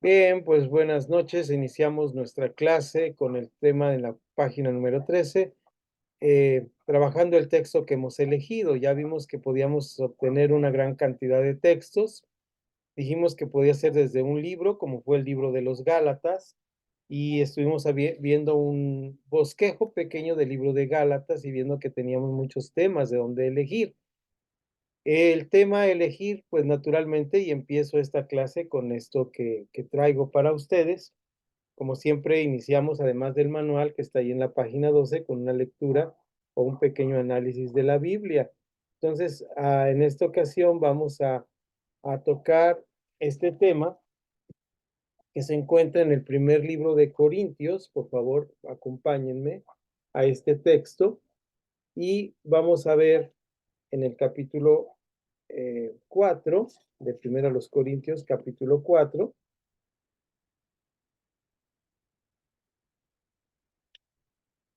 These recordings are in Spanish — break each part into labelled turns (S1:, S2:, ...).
S1: Bien, pues buenas noches. Iniciamos nuestra clase con el tema de la página número 13, trabajando el texto que hemos elegido. Ya vimos que podíamos obtener una gran cantidad de textos. Dijimos que podía ser desde un libro, como fue el libro de los Gálatas, y estuvimos viendo un bosquejo pequeño del libro de Gálatas y viendo que teníamos muchos temas de donde elegir. El tema a elegir, pues naturalmente, y empiezo esta clase con esto que traigo para ustedes. Como siempre, iniciamos, además del manual que está ahí en la página 12, con una lectura o un pequeño análisis de la Biblia. Entonces, en esta ocasión vamos a tocar este tema que se encuentra en el primer libro de Corintios. Por favor, acompáñenme a este texto y vamos a ver en el capítulo 4, de primero a los Corintios, capítulo 4.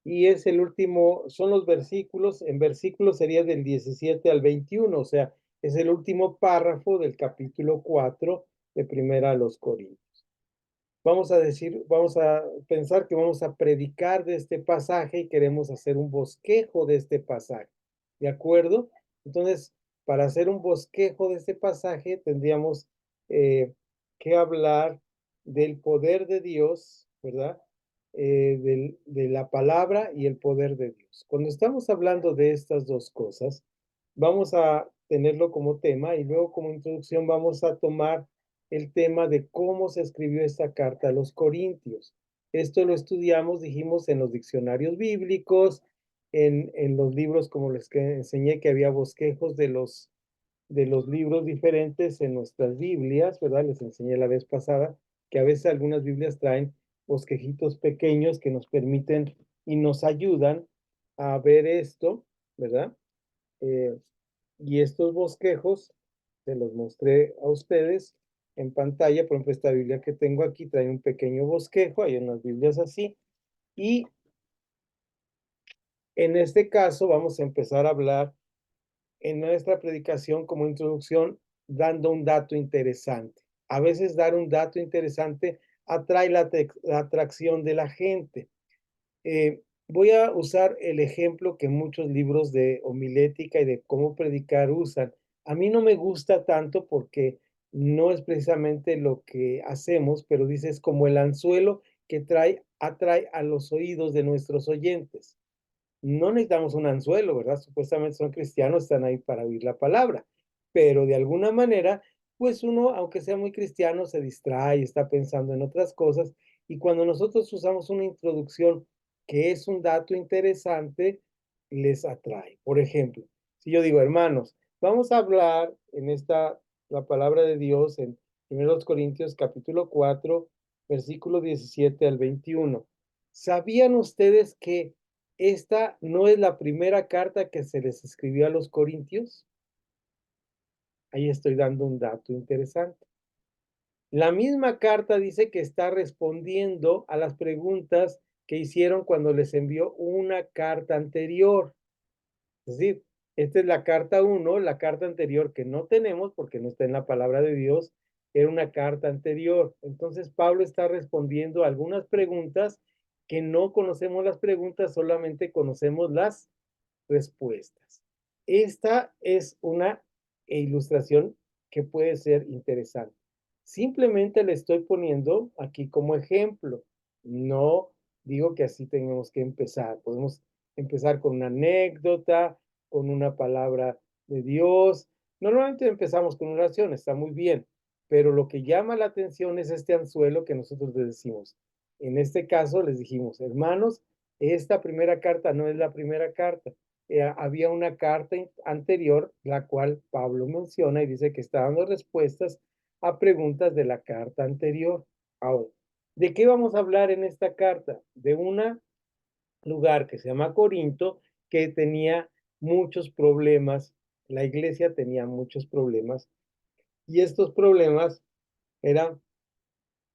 S1: Y es el último, son los versículos, en versículos sería del 17 al 21, o sea, es el último párrafo del capítulo 4 de Primera a los Corintios. Vamos a pensar que vamos a predicar de este pasaje y queremos hacer un bosquejo de este pasaje, ¿de acuerdo? Entonces, para hacer un bosquejo de este pasaje tendríamos que hablar del poder de Dios, ¿verdad? De la palabra y el poder de Dios. Cuando estamos hablando de estas dos cosas, vamos a tenerlo como tema y luego como introducción vamos a tomar el tema de cómo se escribió esta carta a los Corintios. Esto lo estudiamos, dijimos, en los diccionarios bíblicos, en los libros, como les enseñé, que había bosquejos de los libros diferentes en nuestras Biblias, ¿verdad? Les enseñé la vez pasada que a veces algunas Biblias traen bosquejitos pequeños que nos permiten y nos ayudan a ver esto, ¿verdad? Eh, y estos bosquejos se los mostré a ustedes en pantalla. Por ejemplo, esta Biblia que tengo aquí trae un pequeño bosquejo, hay unas Biblias así. Y en este caso vamos a empezar a hablar en nuestra predicación como introducción dando un dato interesante. A veces dar un dato interesante atrae la atracción de la gente. Voy a usar el ejemplo que muchos libros de homilética y de cómo predicar usan. A mí no me gusta tanto porque no es precisamente lo que hacemos, pero dice es como el anzuelo que atrae a los oídos de nuestros oyentes. No necesitamos un anzuelo, ¿verdad? Supuestamente son cristianos, están ahí para oír la palabra, pero de alguna manera, pues uno, aunque sea muy cristiano, se distrae, está pensando en otras cosas, y cuando nosotros usamos una introducción que es un dato interesante, les atrae. Por ejemplo, si yo digo, hermanos, vamos a hablar en la palabra de Dios en 1 Corintios capítulo 4, versículo 17 al 21. ¿Sabían ustedes que esta no es la primera carta que se les escribió a los corintios? Ahí estoy dando un dato interesante. La misma carta dice que está respondiendo a las preguntas que hicieron cuando les envió una carta anterior. Es decir, esta es la carta 1, la carta anterior que no tenemos porque no está en la palabra de Dios, era una carta anterior. Entonces Pablo está respondiendo a algunas preguntas que no conocemos las preguntas, solamente conocemos las respuestas. Esta es una ilustración que puede ser interesante. Simplemente le estoy poniendo aquí como ejemplo. No digo que así tenemos que empezar. Podemos empezar con una anécdota, con una palabra de Dios. Normalmente empezamos con oración, está muy bien, pero lo que llama la atención es este anzuelo que nosotros les decimos. En este caso les dijimos, hermanos, esta primera carta no es la primera carta. Había una carta anterior, la cual Pablo menciona y dice que está dando respuestas a preguntas de la carta anterior. Ahora, ¿de qué vamos a hablar en esta carta? De un lugar que se llama Corinto, que tenía muchos problemas, la iglesia tenía muchos problemas, y estos problemas eran,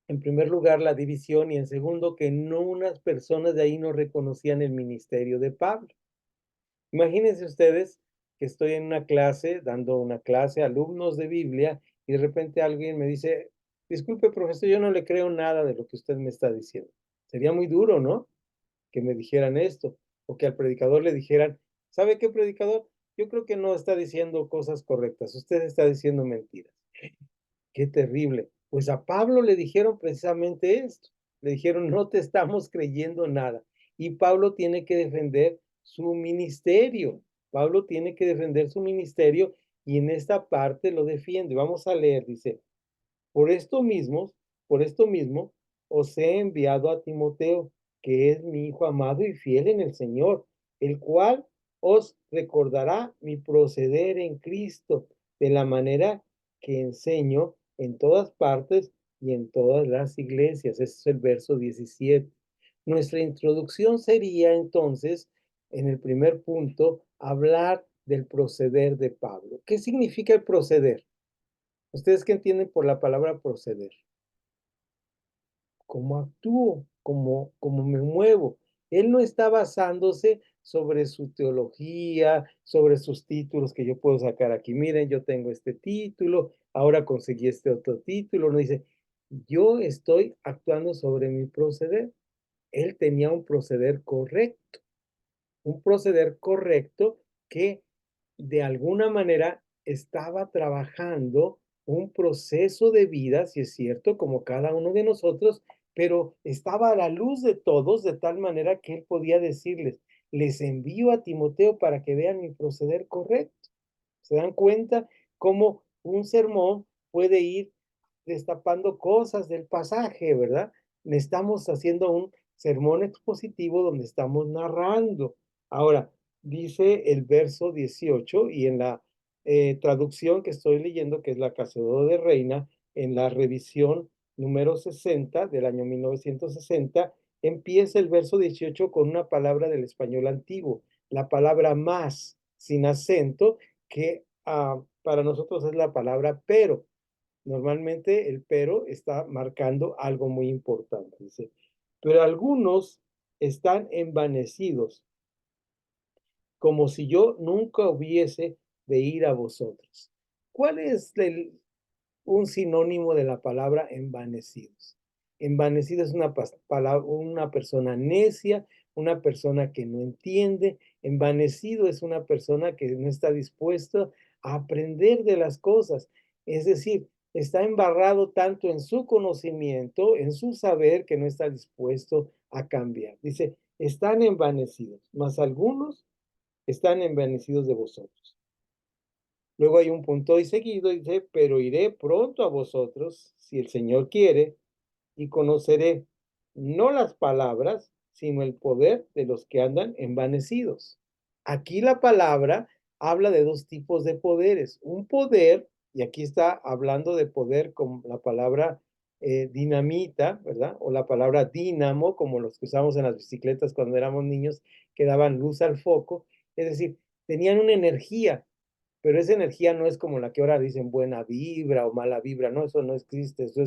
S1: en primer lugar, la división, y en segundo, que no unas personas de ahí no reconocían el ministerio de Pablo. Imagínense ustedes que estoy en una clase, dando una clase a alumnos de Biblia, y de repente alguien me dice, disculpe, profesor, yo no le creo nada de lo que usted me está diciendo. Sería muy duro, ¿no? Que me dijeran esto, o que al predicador le dijeran, ¿sabe qué, predicador? Yo creo que no está diciendo cosas correctas, usted está diciendo mentiras. Qué terrible. Pues a Pablo le dijeron precisamente esto. Le dijeron, no te estamos creyendo nada. Y Pablo tiene que defender su ministerio. Pablo tiene que defender su ministerio y en esta parte lo defiende. Vamos a leer, dice, por esto mismo, por esto mismo, os he enviado a Timoteo, que es mi hijo amado y fiel en el Señor, el cual os recordará mi proceder en Cristo, de la manera que enseño en todas partes y en todas las iglesias. Ese es el verso 17. Nuestra introducción sería entonces, en el primer punto, hablar del proceder de Pablo. ¿Qué significa el proceder? ¿Ustedes qué entienden por la palabra proceder? ¿Cómo actúo? ¿Cómo me muevo? Él no está basándose sobre su teología, sobre sus títulos que yo puedo sacar aquí. Miren, yo tengo este título, ahora conseguí este otro título. No dice, yo estoy actuando sobre mi proceder. Él tenía un proceder correcto que de alguna manera estaba trabajando un proceso de vida, si es cierto, como cada uno de nosotros, pero estaba a la luz de todos de tal manera que él podía decirles, les envío a Timoteo para que vean mi proceder correcto. ¿Se dan cuenta cómo un sermón puede ir destapando cosas del pasaje, verdad? Estamos haciendo un sermón expositivo donde estamos narrando. Ahora, dice el verso 18 y en la traducción que estoy leyendo, que es la Cazadora de Reina, en la revisión número 60 del año 1960, empieza el verso 18 con una palabra del español antiguo, la palabra más, sin acento, que para nosotros es la palabra pero. Normalmente el pero está marcando algo muy importante. Dice, pero algunos están envanecidos, como si yo nunca hubiese de ir a vosotros. ¿Cuál es un sinónimo de la palabra envanecidos? Envanecido es una persona necia, una persona que no entiende. Envanecido es una persona que no está dispuesta a aprender de las cosas. Es decir, está embarrado tanto en su conocimiento, en su saber, que no está dispuesto a cambiar. Dice, están envanecidos, mas algunos están envanecidos de vosotros. Luego hay un punto y seguido, dice, pero iré pronto a vosotros, si el Señor quiere, y conoceré no las palabras, sino el poder de los que andan envanecidos. Aquí la palabra habla de dos tipos de poderes. Un poder, y aquí está hablando de poder con la palabra dinamita, ¿verdad? O la palabra dínamo, como los que usamos en las bicicletas cuando éramos niños, que daban luz al foco. Es decir, tenían una energía, pero esa energía no es como la que ahora dicen buena vibra o mala vibra, no, eso no existe, eso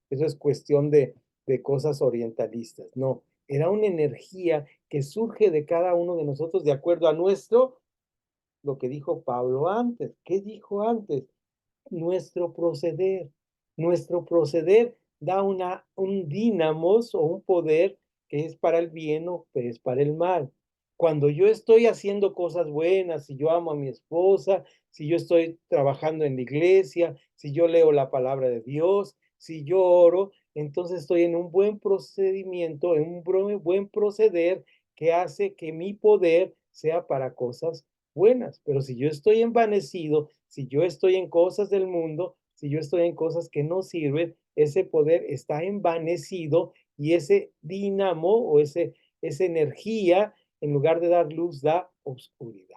S1: es cuestión de cosas orientalistas, no, era una energía que surge de cada uno de nosotros de acuerdo a lo que dijo Pablo antes. ¿Qué dijo antes? Nuestro proceder. Nuestro proceder da un dínamos o un poder que es para el bien o que es para el mal. Cuando yo estoy haciendo cosas buenas, si yo amo a mi esposa, si yo estoy trabajando en la iglesia, si yo leo la palabra de Dios, si yo oro, entonces estoy en un buen procedimiento, en un buen proceder que hace que mi poder sea para cosas buenas. Pero si yo estoy envanecido, si yo estoy en cosas del mundo, si yo estoy en cosas que no sirven, ese poder está envanecido y ese dinamo o esa energía, en lugar de dar luz, da oscuridad.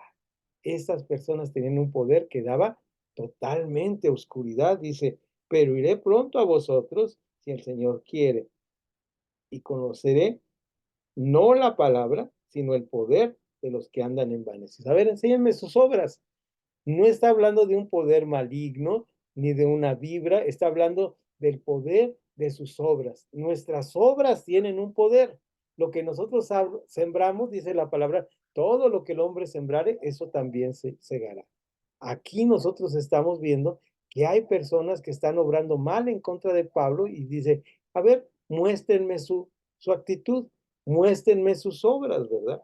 S1: Estas personas tenían un poder que daba totalmente oscuridad. Dice, pero iré pronto a vosotros si el Señor quiere y conoceré no la palabra, sino el poder de los que andan envanecidos. A ver, enséñenme sus obras. No está hablando de un poder maligno ni de una vibra, está hablando del poder de sus obras. Nuestras obras tienen un poder. Lo que nosotros sembramos, dice la palabra, todo lo que el hombre sembrare, eso también se segará. Aquí nosotros estamos viendo que hay personas que están obrando mal en contra de Pablo y dice, a ver, muéstrenme su actitud, muéstrenme sus obras, ¿verdad?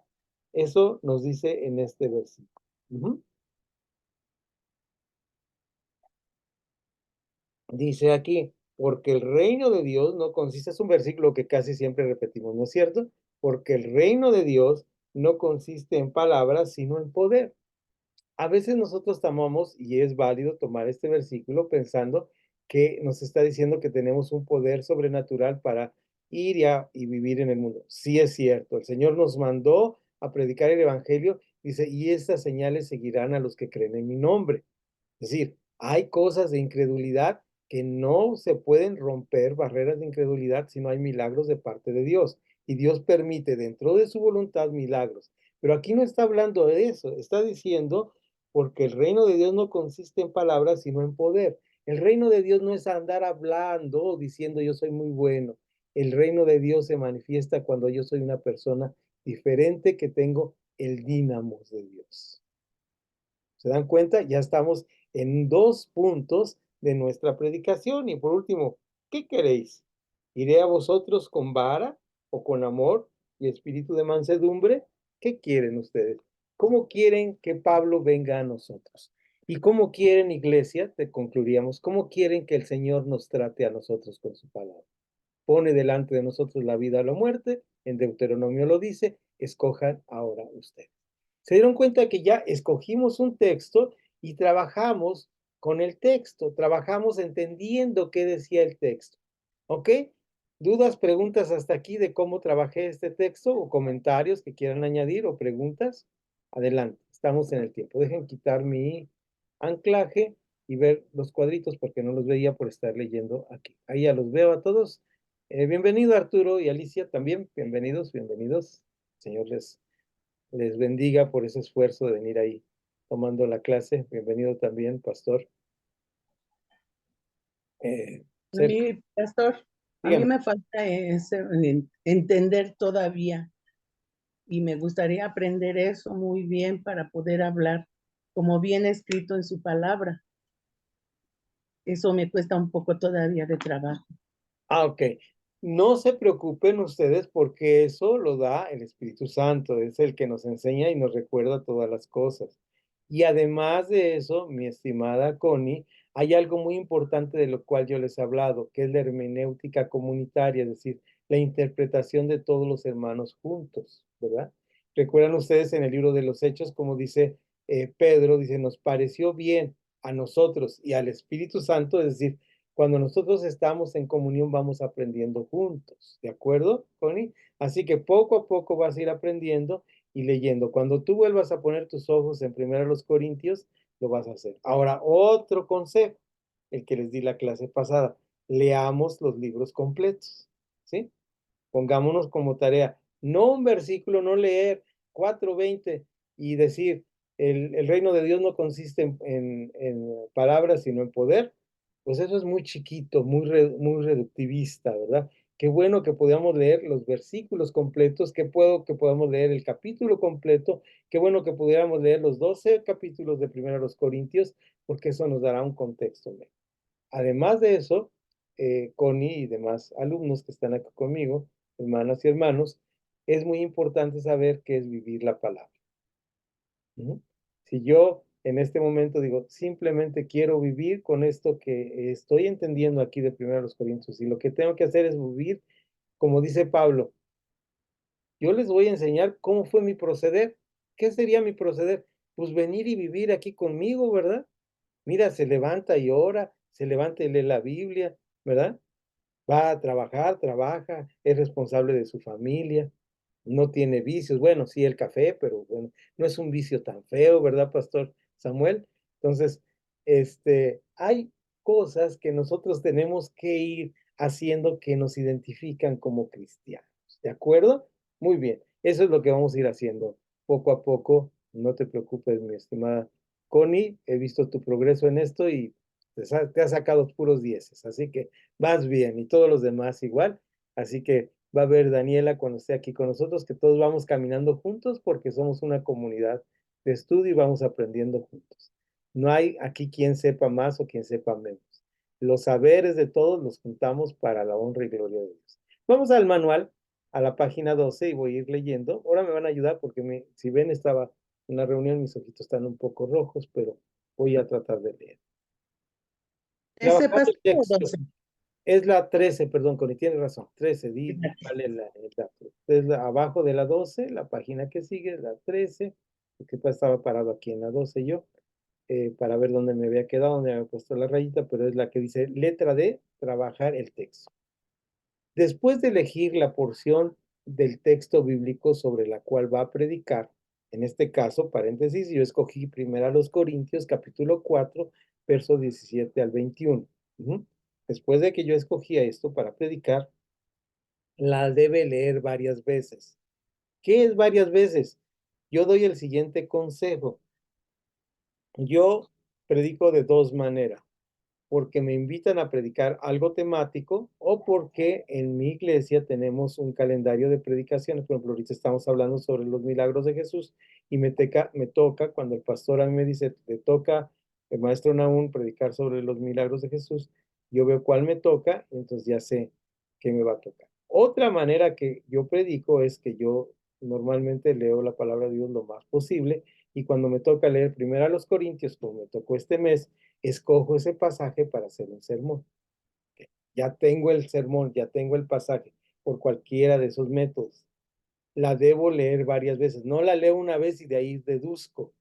S1: Eso nos dice en este versículo. Dice aquí, porque el reino de Dios no consiste, es un versículo que casi siempre repetimos, ¿no es cierto? Porque el reino de Dios no consiste en palabras, sino en poder. A veces nosotros tomamos, y es válido tomar este versículo pensando que nos está diciendo que tenemos un poder sobrenatural para ir y vivir en el mundo. Sí es cierto, el Señor nos mandó a predicar el Evangelio, dice, y estas señales seguirán a los que creen en mi nombre. Es decir, hay cosas de incredulidad que no se pueden romper, barreras de incredulidad, si no hay milagros de parte de Dios. Y Dios permite dentro de su voluntad milagros. Pero aquí no está hablando de eso, está diciendo, porque el reino de Dios no consiste en palabras, sino en poder. El reino de Dios no es andar hablando, diciendo yo soy muy bueno. El reino de Dios se manifiesta cuando yo soy una persona diferente que tengo el dínamo de Dios. ¿Se dan cuenta? Ya estamos en 2 puntos de nuestra predicación. Y por último, ¿qué queréis? ¿Iré a vosotros con vara o con amor y espíritu de mansedumbre? ¿Qué quieren ustedes? ¿Cómo quieren que Pablo venga a nosotros? ¿Y cómo quieren, iglesia, te concluiríamos, cómo quieren que el Señor nos trate a nosotros con su palabra? Pone delante de nosotros la vida o la muerte, en Deuteronomio lo dice, escojan ahora ustedes. Se dieron cuenta que ya escogimos un texto y trabajamos con el texto, trabajamos entendiendo qué decía el texto. ¿Ok? ¿Dudas, preguntas hasta aquí de cómo trabajé este texto o comentarios que quieran añadir o preguntas? Adelante, estamos en el tiempo. Dejen quitar mi anclaje y ver los cuadritos porque no los veía por estar leyendo aquí. Ahí ya los veo a todos. Bienvenido Arturo y Alicia también. Bienvenidos, bienvenidos. Señor les bendiga por ese esfuerzo de venir ahí tomando la clase. Bienvenido también, pastor.
S2: A mí, pastor, a mí
S1: Dígame.
S2: me falta entender todavía y me gustaría aprender eso muy bien para poder hablar como viene escrito en su palabra. Eso me cuesta un poco todavía de trabajo.
S1: Ok. No se preocupen ustedes porque eso lo da el Espíritu Santo, es el que nos enseña y nos recuerda todas las cosas. Y además de eso, mi estimada Connie, hay algo muy importante de lo cual yo les he hablado, que es la hermenéutica comunitaria, es decir, la interpretación de todos los hermanos juntos, ¿verdad? Recuerdan ustedes en el libro de los Hechos, como dice Pedro, dice, nos pareció bien a nosotros y al Espíritu Santo, es decir, cuando nosotros estamos en comunión vamos aprendiendo juntos, ¿de acuerdo, Connie? Así que poco a poco vas a ir aprendiendo y leyendo. Cuando tú vuelvas a poner tus ojos en 1 Corintios, lo vas a hacer. Ahora, otro consejo, el que les di la clase pasada, leamos los libros completos, ¿sí? Pongámonos como tarea, no un versículo, no leer 4:20 y decir, el reino de Dios no consiste en palabras, sino en poder. Pues eso es muy chiquito, muy reductivista, ¿verdad? Qué bueno que podamos leer los versículos completos, que podamos leer el capítulo completo, qué bueno que pudiéramos leer los 12 capítulos de 1 Corintios, porque eso nos dará un contexto. Además de eso, Connie y demás alumnos que están aquí conmigo, hermanas y hermanos, es muy importante saber qué es vivir la palabra. Si yo en este momento digo, simplemente quiero vivir con esto que estoy entendiendo aquí de 1 Corintios, y lo que tengo que hacer es vivir, como dice Pablo, yo les voy a enseñar cómo fue mi proceder. ¿Qué sería mi proceder? Pues venir y vivir aquí conmigo, ¿verdad? Mira, se levanta y ora, se levanta y lee la Biblia, ¿verdad? Va a trabajar, trabaja, es responsable de su familia, no tiene vicios. Bueno, sí el café, pero bueno, no es un vicio tan feo, ¿verdad, Pastor Samuel? Entonces, hay cosas que nosotros tenemos que ir haciendo que nos identifican como cristianos, ¿de acuerdo? Muy bien, eso es lo que vamos a ir haciendo poco a poco. No te preocupes, mi estimada Connie, he visto tu progreso en esto y te has sacado puros dieces, así que vas bien y todos los demás igual. Así que va a ver Daniela cuando esté aquí con nosotros, que todos vamos caminando juntos porque somos una comunidad de estudio y vamos aprendiendo juntos. No hay aquí quien sepa más o quien sepa menos. Los saberes de todos los juntamos para la honra y gloria de Dios. Vamos al manual, a la página 12 y voy a ir leyendo. Ahora me van a ayudar porque si ven, estaba en la reunión, mis ojitos están un poco rojos, pero voy a tratar de leer.
S2: ¿Ese
S1: Trabajar
S2: paso
S1: el
S2: o
S1: texto.
S2: 12?
S1: Es la 13, perdón, Connie, tienes razón. 13, di cuál es el dato. Es abajo de la 12, la página que sigue es la 13, porque pues estaba parado aquí en la 12 yo, para ver dónde me había quedado, dónde me había puesto la rayita, pero es la que dice letra D, trabajar el texto. Después de elegir la porción del texto bíblico sobre la cual va a predicar, en este caso, paréntesis, yo escogí primero a los Corintios, capítulo 4, verso 17 al 21. Después de que yo escogía esto para predicar, la debe leer varias veces. ¿Qué es varias veces? Yo doy el siguiente consejo. Yo predico de dos maneras, porque me invitan a predicar algo temático o porque en mi iglesia tenemos un calendario de predicaciones. Por ejemplo, ahorita estamos hablando sobre los milagros de Jesús y me toca, cuando el pastor a mí me dice, te toca, el maestro Nahum, predicar sobre los milagros de Jesús, yo veo cuál me toca, entonces ya sé qué me va a tocar. Otra manera que yo predico es que yo normalmente leo la palabra de Dios lo más posible y cuando me toca leer primero a los Corintios, como me tocó este mes, escojo ese pasaje para hacer un sermón. Ya tengo el sermón, ya tengo el pasaje por cualquiera de esos métodos. La debo leer varias veces. No la leo una vez y de ahí deduzco.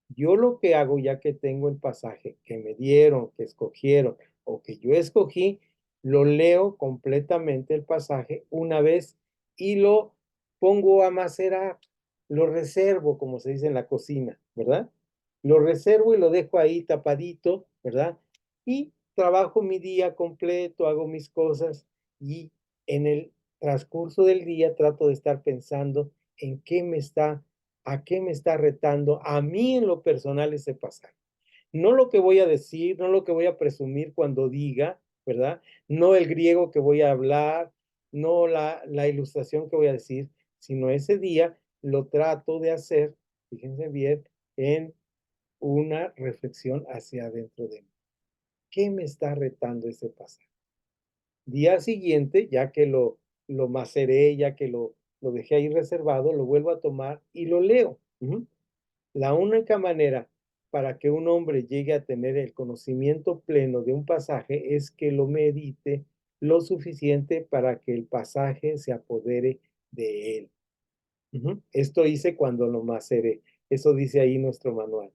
S1: Yo lo que hago, ya que tengo el pasaje que me dieron, que escogieron o que yo escogí, lo leo completamente el pasaje una vez y lo pongo a macerar, lo reservo, como se dice en la cocina, ¿verdad? Lo reservo y lo dejo ahí tapadito, ¿verdad? Y trabajo mi día completo, hago mis cosas y en el transcurso del día trato de estar pensando en qué me está a qué me está retando a mí en lo personal ese pasaje. No lo que voy a decir, no lo que voy a presumir cuando diga, ¿verdad? No el griego que voy a hablar, no la ilustración que voy a decir, sino ese día lo trato de hacer, fíjense bien, en una reflexión hacia adentro de mí. ¿Qué me está retando ese pasaje? Día siguiente, ya que lo maceré, ya que lo dejé ahí reservado, lo vuelvo a tomar y lo leo. La única manera para que un hombre llegue a tener el conocimiento pleno de un pasaje es que lo medite lo suficiente para que el pasaje se apodere de él. Esto hice cuando lo maceré. Eso dice ahí nuestro manual.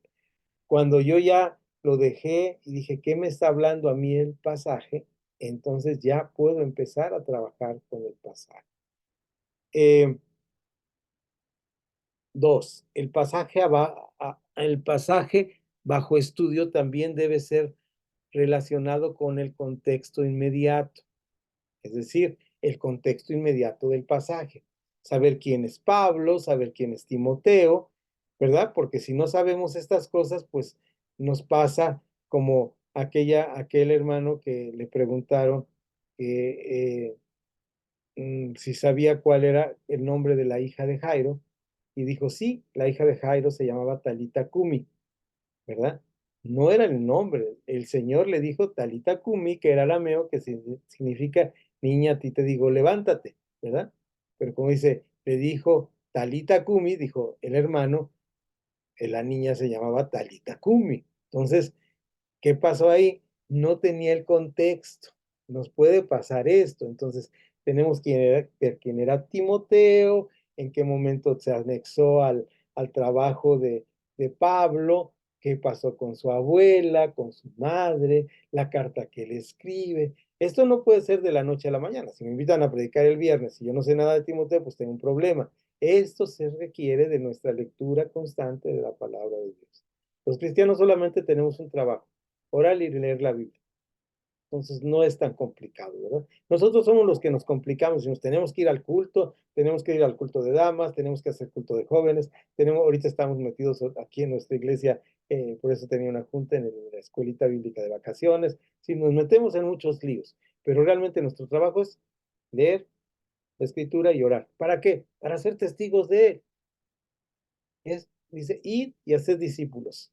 S1: Cuando yo ya lo dejé y dije, ¿qué me está hablando a mí el pasaje? Entonces ya puedo empezar a trabajar con el pasaje. Eh, Dos, el pasaje bajo estudio también debe ser relacionado con el contexto inmediato, es decir, el contexto inmediato del pasaje. Saber quién es Pablo, saber quién es Timoteo, ¿verdad? Porque si no sabemos estas cosas, pues nos pasa como aquel hermano que le preguntaron si sabía cuál era el nombre de la hija de Jairo, y dijo, sí, la hija de Jairo se llamaba Talita Kumi, ¿verdad? No era el nombre, el Señor le dijo Talita Kumi, que era arameo, que significa, niña, a ti te digo, levántate, ¿verdad? Pero como dice, le dijo Talita Kumi, dijo el hermano, la niña se llamaba Talita Kumi. Entonces, ¿qué pasó ahí? No tenía el contexto. Nos puede pasar esto. Entonces, tenemos que ver quién era Timoteo, en qué momento se anexó al trabajo de Pablo, qué pasó con su abuela, con su madre, la carta que él escribe. Esto no puede ser de la noche a la mañana. Si me invitan a predicar el viernes y yo no sé nada de Timoteo, pues tengo un problema. Esto se requiere de nuestra lectura constante de la palabra de Dios. Los cristianos solamente tenemos un trabajo, orar y leer la Biblia. Entonces no es tan complicado, ¿verdad? Nosotros somos los que nos complicamos y nos tenemos que ir al culto, tenemos que ir al culto de damas, tenemos que hacer culto de jóvenes, ahorita estamos metidos aquí en nuestra iglesia, por eso tenía una junta en la escuelita bíblica de vacaciones, si nos metemos en muchos líos, pero realmente nuestro trabajo es leer la escritura y orar. ¿Para qué? Para ser testigos de él. Dice, ir y hacer discípulos.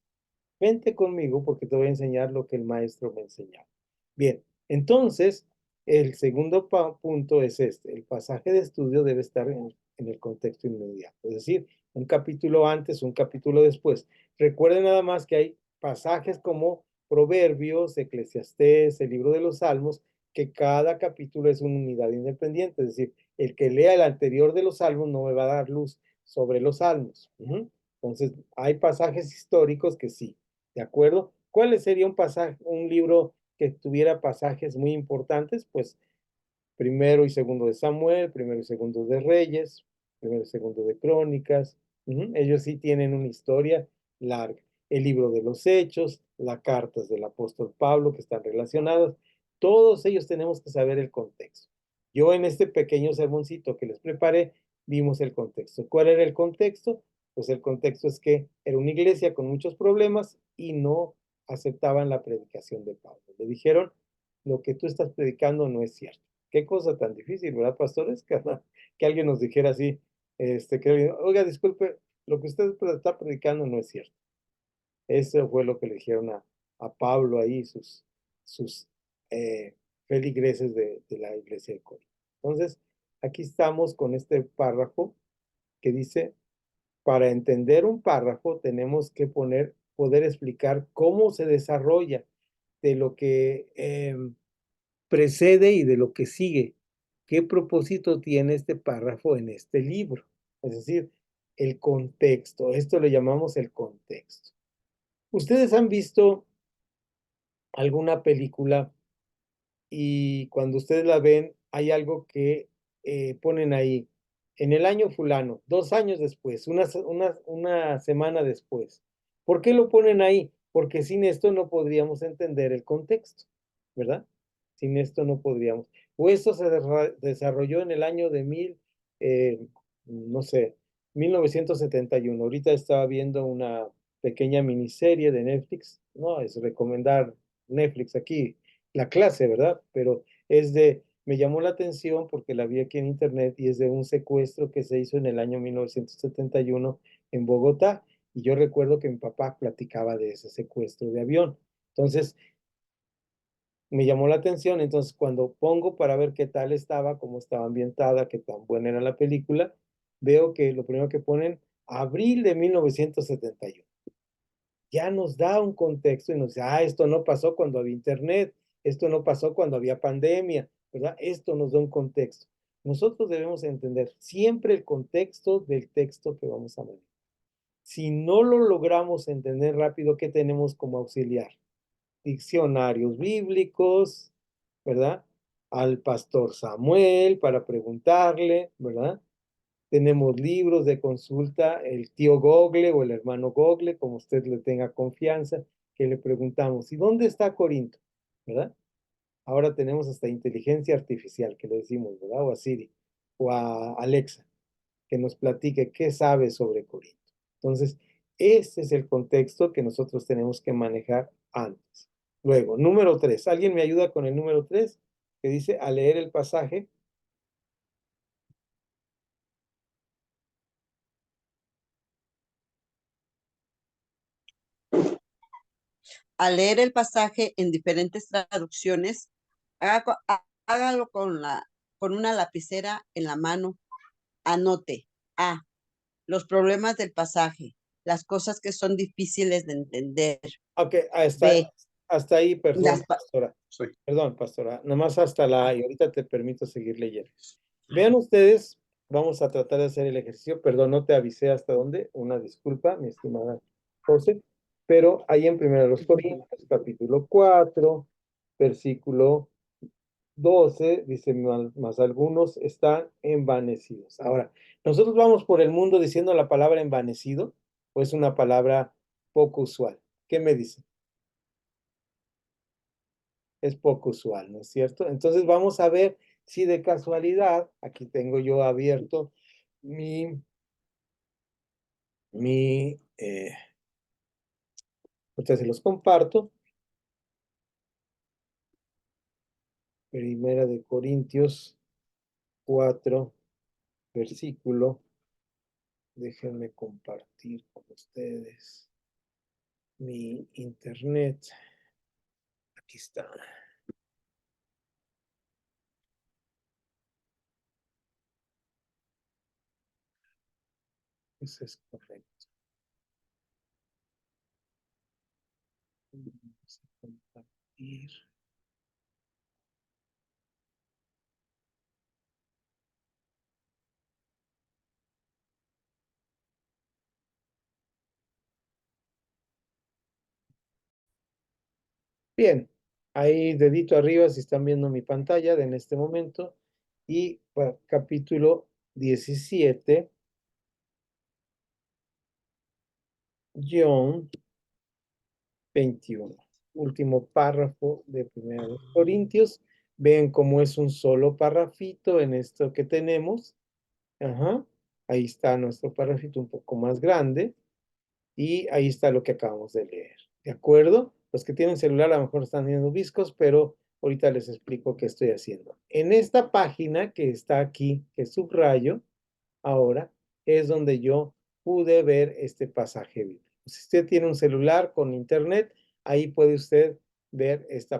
S1: Vente conmigo porque te voy a enseñar lo que el maestro me enseñaba. Bien, entonces, el segundo punto es este. El pasaje de estudio debe estar en el contexto inmediato, es decir, un capítulo antes, un capítulo después. Recuerden nada más que hay pasajes como Proverbios, Eclesiastés, el libro de los Salmos, que cada capítulo es una unidad independiente, es decir, el que lea el anterior de los Salmos no me va a dar luz sobre los Salmos. Entonces, hay pasajes históricos que sí, ¿de acuerdo? ¿Cuál sería un pasaje, un libro que tuviera pasajes muy importantes? Pues primero y segundo de Samuel, primero y segundo de Reyes, primero y segundo de Crónicas. Ellos sí tienen una historia larga. El libro de los Hechos, las cartas del apóstol Pablo que están relacionadas. Todos ellos tenemos que saber el contexto. Yo en este pequeño sermoncito que les preparé, vimos el contexto. ¿Cuál era el contexto? Pues el contexto es que era una iglesia con muchos problemas y no aceptaban la predicación de Pablo. Le dijeron, lo que tú estás predicando no es cierto. Qué cosa tan difícil, ¿verdad, pastores? Que alguien nos dijera así, oiga, disculpe, lo que usted está predicando no es cierto. Eso fue lo que le dijeron a Pablo ahí, sus eh, feligreses de la iglesia de Corinto. Entonces, aquí estamos con este párrafo que dice, para entender un párrafo tenemos que poder explicar cómo se desarrolla de lo que precede y de lo que sigue. ¿Qué propósito tiene este párrafo en este libro? Es decir, el contexto. Esto le llamamos el contexto. ¿Ustedes han visto alguna película y cuando ustedes la ven, hay algo que ponen ahí, en el año fulano, 2 años después, una semana después? ¿Por qué lo ponen ahí? Porque sin esto no podríamos entender el contexto, ¿verdad? Sin esto no podríamos. O esto se desarrolló en el año de no sé, 1971. Ahorita estaba viendo una pequeña miniserie de Netflix, no es recomendar Netflix aquí, la clase, ¿verdad? Pero me llamó la atención porque la vi aquí en internet y es de un secuestro que se hizo en el año 1971 en Bogotá. Y yo recuerdo que mi papá platicaba de ese secuestro de avión. Entonces, me llamó la atención. Entonces, cuando pongo para ver qué tal estaba, cómo estaba ambientada, qué tan buena era la película, veo que lo primero que ponen, abril de 1971, ya nos da un contexto y nos dice, esto no pasó cuando había internet, esto no pasó cuando había pandemia, ¿verdad? Esto nos da un contexto. Nosotros debemos entender siempre el contexto del texto que vamos a ver. Si no lo logramos entender rápido, ¿qué tenemos como auxiliar? Diccionarios bíblicos, ¿verdad? Al pastor Samuel para preguntarle, ¿verdad? Tenemos libros de consulta, el tío Google o el hermano Google, como usted le tenga confianza, que le preguntamos, ¿y dónde está Corinto? ¿Verdad? Ahora tenemos hasta inteligencia artificial, que le decimos, ¿verdad? O a Siri, o a Alexa, que nos platique qué sabe sobre Corinto. Entonces, ese es el contexto que nosotros tenemos que manejar antes. Luego, número 3. ¿Alguien me ayuda con el número 3? Que dice, a leer el pasaje.
S3: Al leer el pasaje en diferentes traducciones, hágalo con una lapicera en la mano. Anote A. Los problemas del pasaje, las cosas que son difíciles de entender.
S1: Ok,
S3: B.
S1: hasta ahí, perdón,
S3: Las,
S1: pastora.
S3: sí.
S1: Perdón, pastora. Nomás hasta la A y ahorita te permito seguir leyendo. Vean ustedes, vamos a tratar de hacer el ejercicio. Perdón, no te avisé hasta dónde. Una disculpa, mi estimada José. Pero ahí en 1 Corintios, capítulo 4, versículo 12, dice, más algunos están envanecidos. Ahora, nosotros vamos por el mundo diciendo la palabra envanecido, o es una palabra poco usual. ¿Qué me dice? Es poco usual, ¿no es cierto? Entonces vamos a ver si de casualidad, aquí tengo yo abierto mi, ustedes se los comparto, Primera de Corintios 4, versículo, déjenme compartir con ustedes. mi internet. Aquí está. Eso es correcto. Vamos a compartir. Bien, ahí dedito arriba si están viendo mi pantalla en este momento. Y capítulo 17, guión 21. Último párrafo de 1 Corintios. Ven cómo es un solo párrafito en esto que tenemos. Ajá. Ahí está nuestro párrafito un poco más grande. Y ahí está lo que acabamos de leer. ¿De acuerdo? Los que tienen celular a lo mejor están viendo viscos, pero ahorita les explico qué estoy haciendo. En esta página que está aquí, que subrayo ahora, es donde yo pude ver este pasaje bíblico. Si usted tiene un celular con internet, ahí puede usted ver este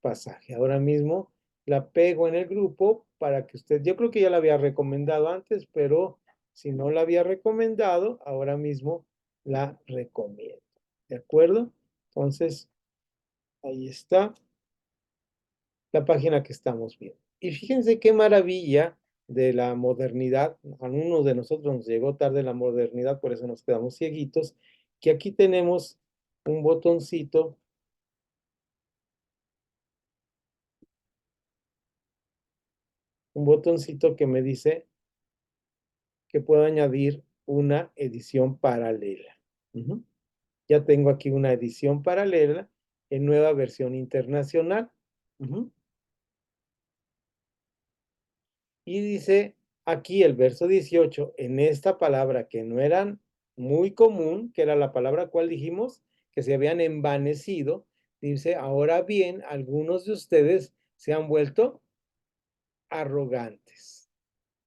S1: pasaje. Ahora mismo la pego en el grupo para que usted, yo creo que ya la había recomendado antes, pero si no la había recomendado, ahora mismo la recomiendo. ¿De acuerdo? Entonces, ahí está la página que estamos viendo. Y fíjense qué maravilla de la modernidad. A uno de nosotros nos llegó tarde la modernidad, por eso nos quedamos cieguitos, que aquí tenemos un botoncito que me dice que puedo añadir una edición paralela. Ya tengo aquí una edición paralela en nueva versión internacional. Y dice aquí el verso 18, en esta palabra que no eran muy común, que era la palabra cual dijimos, que se habían envanecido, dice, ahora bien, algunos de ustedes se han vuelto arrogantes.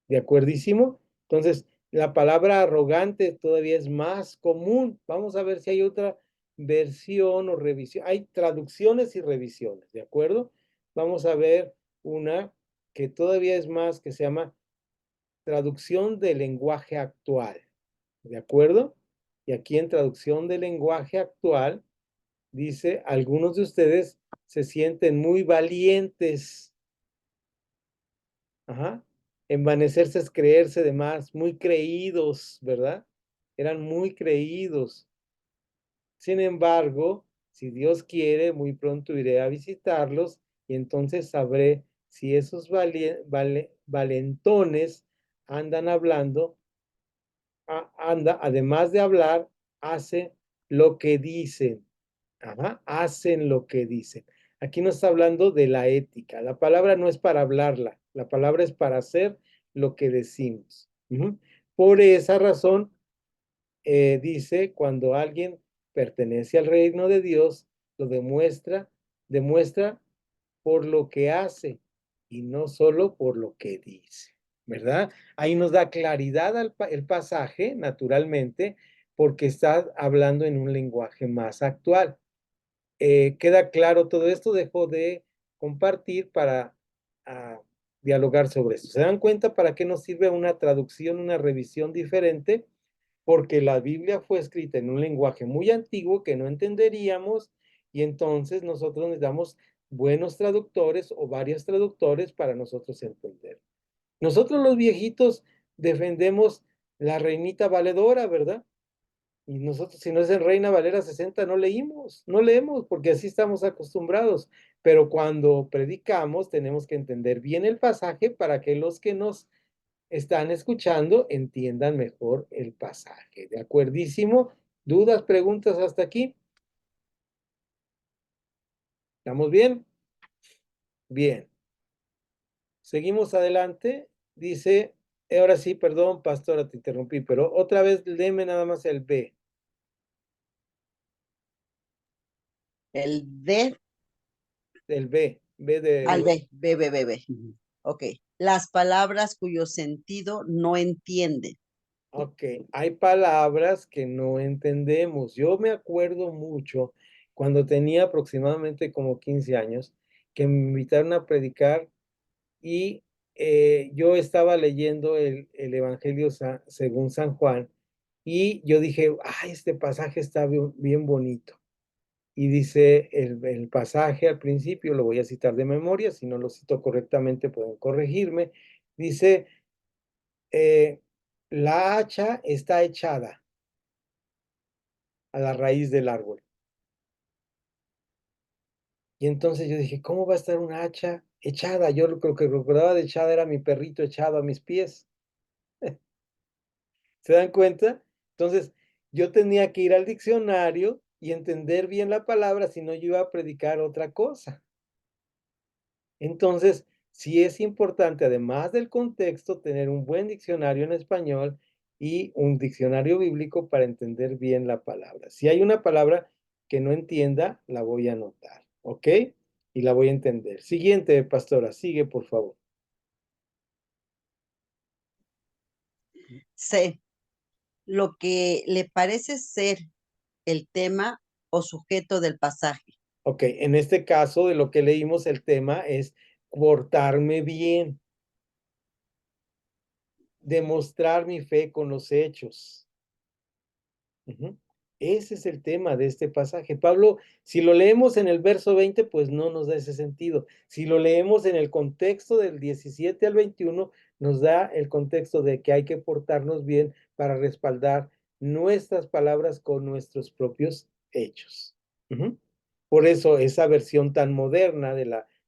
S1: ¿De acuerdísimo? Entonces, la palabra arrogante todavía es más común. Vamos a ver si hay otra versión o revisión. Hay traducciones y revisiones, ¿de acuerdo? Vamos a ver una que todavía es más, que se llama traducción del lenguaje actual, ¿de acuerdo? Y aquí en traducción del lenguaje actual dice, algunos de ustedes se sienten muy valientes. Ajá. Envanecerse es creerse de más, muy creídos, ¿verdad? Eran muy creídos. Sin embargo, si Dios quiere, muy pronto iré a visitarlos y entonces sabré si esos valentones andan hablando, además de hablar, hace lo que dicen. Ajá, hacen lo que dicen. Aquí no está hablando de la ética. La palabra no es para hablarla, la palabra es para hacer lo que decimos. Por esa razón, dice, cuando alguien pertenece al reino de Dios, lo demuestra por lo que hace y no solo por lo que dice, ¿verdad? Ahí nos da claridad el pasaje, naturalmente, porque está hablando en un lenguaje más actual. Queda claro todo esto, dejo de compartir para dialogar sobre esto. ¿Se dan cuenta para qué nos sirve una traducción, una revisión diferente? Porque la Biblia fue escrita en un lenguaje muy antiguo que no entenderíamos y entonces nosotros necesitamos buenos traductores o varios traductores para nosotros entender. Nosotros los viejitos defendemos la Reinita Valedora, ¿verdad? Y nosotros, si no es en Reina Valera 60, no leemos, porque así estamos acostumbrados. Pero cuando predicamos, tenemos que entender bien el pasaje para que los que nos están escuchando entiendan mejor el pasaje. ¿De acuerdísimo? ¿Dudas, preguntas hasta aquí? ¿Estamos bien? Bien. Seguimos adelante. Dice, ahora sí, perdón, pastora, te interrumpí, pero otra vez léeme nada más el B.
S3: El D
S1: El B. B de...
S3: al B. Ok. Las palabras cuyo sentido no entiende.
S1: Ok, hay palabras que no entendemos. Yo me acuerdo mucho cuando tenía aproximadamente como 15 años que me invitaron a predicar y yo estaba leyendo el Evangelio según San Juan y yo dije, ay, este pasaje está bien, bien bonito. Y dice el pasaje al principio, lo voy a citar de memoria, si no lo cito correctamente pueden corregirme, dice, la hacha está echada a la raíz del árbol. Y entonces yo dije, ¿cómo va a estar una hacha echada? Yo lo que recordaba de echada era mi perrito echado a mis pies. ¿Se dan cuenta? Entonces, yo tenía que ir al diccionario y entender bien la palabra, si no yo iba a predicar otra cosa. Entonces, sí es importante, además del contexto, tener un buen diccionario en español y un diccionario bíblico para entender bien la palabra. Si hay una palabra que no entienda, la voy a anotar, ¿ok? Y la voy a entender. Siguiente, pastora, sigue, por favor.
S3: C. Lo que le parece ser el tema o sujeto del pasaje.
S1: Ok, en este caso de lo que leímos, el tema es portarme bien, demostrar mi fe con los hechos. Ujú. Ese es el tema de este pasaje. Pablo, si lo leemos en el verso 20, pues no nos da ese sentido. Si lo leemos en el contexto del 17 al 21, nos da el contexto de que hay que portarnos bien para respaldar nuestras palabras con nuestros propios hechos. Ujú. Por eso esa versión tan moderna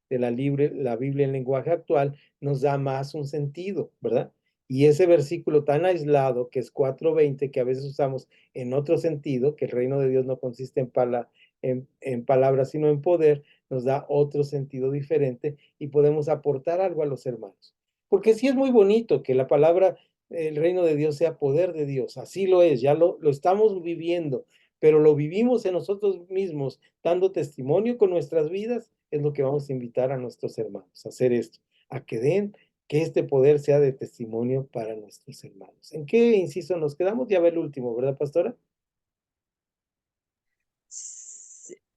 S1: la Biblia en lenguaje actual nos da más un sentido, ¿verdad? Y ese versículo tan aislado, que es 4:20, que a veces usamos en otro sentido, que el reino de Dios no consiste en palabras, sino en poder, nos da otro sentido diferente y podemos aportar algo a los hermanos. Porque sí es muy bonito que la palabra, el reino de Dios sea poder de Dios, así lo es, ya lo estamos viviendo, pero lo vivimos en nosotros mismos, dando testimonio con nuestras vidas, es lo que vamos a invitar a nuestros hermanos a hacer esto, a que este poder sea de testimonio para nuestros hermanos. ¿En qué inciso nos quedamos? Ya ve el último, ¿verdad, pastora?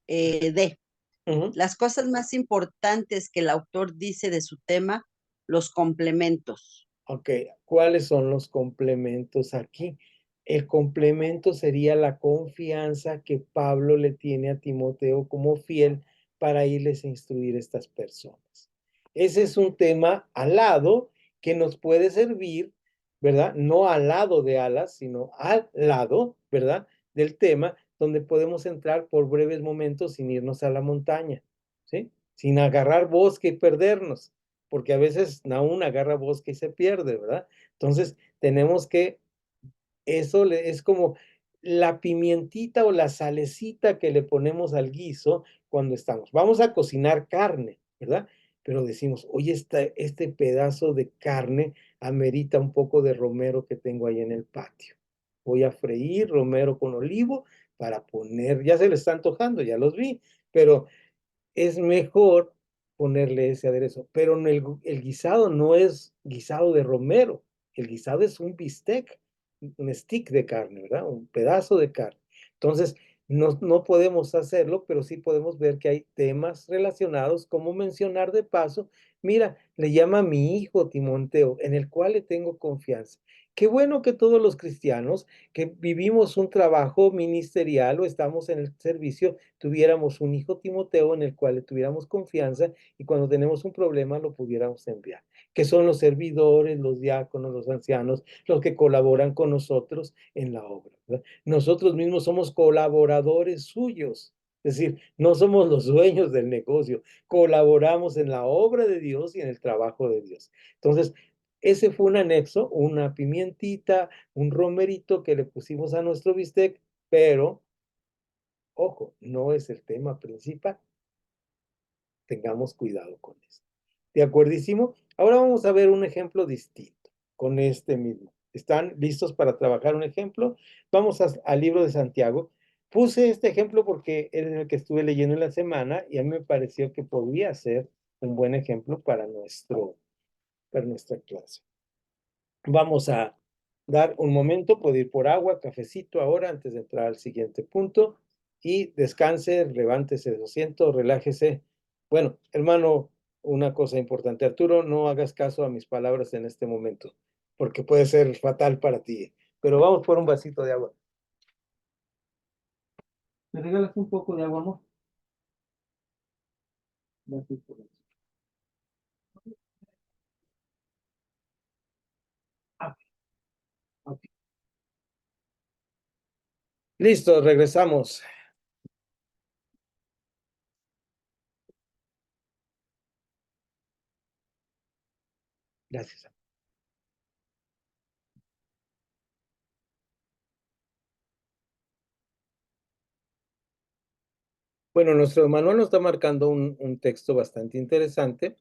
S3: D.
S1: Ujú.
S3: Las cosas más importantes que el autor dice de su tema, los complementos.
S1: Ok, ¿cuáles son los complementos aquí? El complemento sería la confianza que Pablo le tiene a Timoteo como fiel para irles a instruir a estas personas. Ese es un tema al lado que nos puede servir, ¿verdad? No al lado de Alas, sino al lado, ¿verdad? Del tema donde podemos entrar por breves momentos sin irnos a la montaña, ¿sí? Sin agarrar bosque y perdernos porque a veces aún agarra bosque y se pierde, ¿verdad? Entonces, tenemos que, es como la pimientita o la salecita que le ponemos al guiso cuando estamos. Vamos a cocinar carne, ¿verdad? Pero decimos, oye, este pedazo de carne amerita un poco de romero que tengo ahí en el patio. Voy a freír romero con olivo para poner, ya se le está antojando, ya los vi, pero es mejor ponerle ese aderezo. Pero el guisado no es guisado de romero, el guisado es un bistec, un stick de carne, ¿verdad? Un pedazo de carne. Entonces, no podemos hacerlo, pero sí podemos ver que hay temas relacionados, como mencionar de paso, mira, le llama a mi hijo Timoteo, en el cual le tengo confianza. Qué bueno que todos los cristianos que vivimos un trabajo ministerial o estamos en el servicio tuviéramos un hijo Timoteo en el cual le tuviéramos confianza y cuando tenemos un problema lo pudiéramos enviar, que son los servidores, los diáconos, los ancianos, los que colaboran con nosotros en la obra, ¿verdad? Nosotros mismos somos colaboradores suyos, es decir, no somos los dueños del negocio, colaboramos en la obra de Dios y en el trabajo de Dios. Entonces, ese fue un anexo, una pimientita, un romerito que le pusimos a nuestro bistec, pero ojo, no es el tema principal. Tengamos cuidado con eso. ¿De acuerdísimo? Ahora vamos a ver un ejemplo distinto con este mismo. ¿Están listos para trabajar un ejemplo? Vamos al libro de Santiago. Puse este ejemplo porque es el que estuve leyendo en la semana y a mí me pareció que podría ser un buen ejemplo para nuestra clase. Vamos dar un momento, puede ir por agua, cafecito ahora, antes de entrar al siguiente punto, y descanse, levántese de su asiento, relájese. Bueno, hermano, una cosa importante, Arturo, no hagas caso a mis palabras en este momento, porque puede ser fatal para ti. Pero vamos por un vasito de agua. ¿Me regalas un poco de agua, amor? Gracias por eso. Ah, ok. Listo, regresamos. Gracias. Bueno, nuestro manual nos está marcando un texto bastante interesante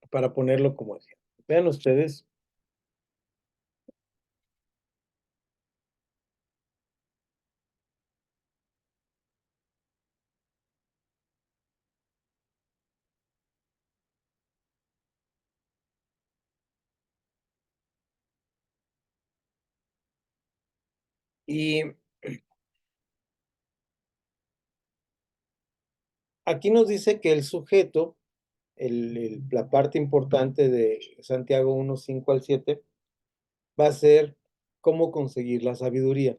S1: para ponerlo como ejemplo. Vean ustedes. Y aquí nos dice que el sujeto, la parte importante de Santiago 1, 5 al 7, va a ser cómo conseguir la sabiduría.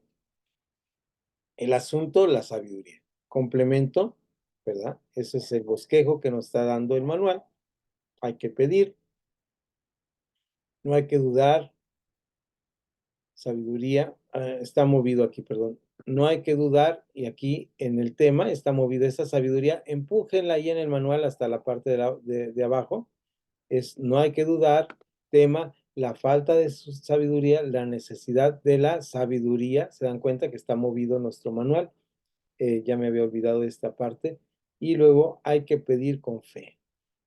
S1: El asunto, la sabiduría. Complemento, ¿verdad? Ese es el bosquejo que nos está dando el manual. Hay que pedir, no hay que dudar. Sabiduría, está movido aquí, perdón. No hay que dudar, y aquí en el tema está movida esa sabiduría. Empújenla ahí en el manual hasta la parte de abajo. No hay que dudar, tema, la falta de sabiduría, la necesidad de la sabiduría. Se dan cuenta que está movido nuestro manual. Ya me había olvidado de esta parte. Y luego hay que pedir con fe.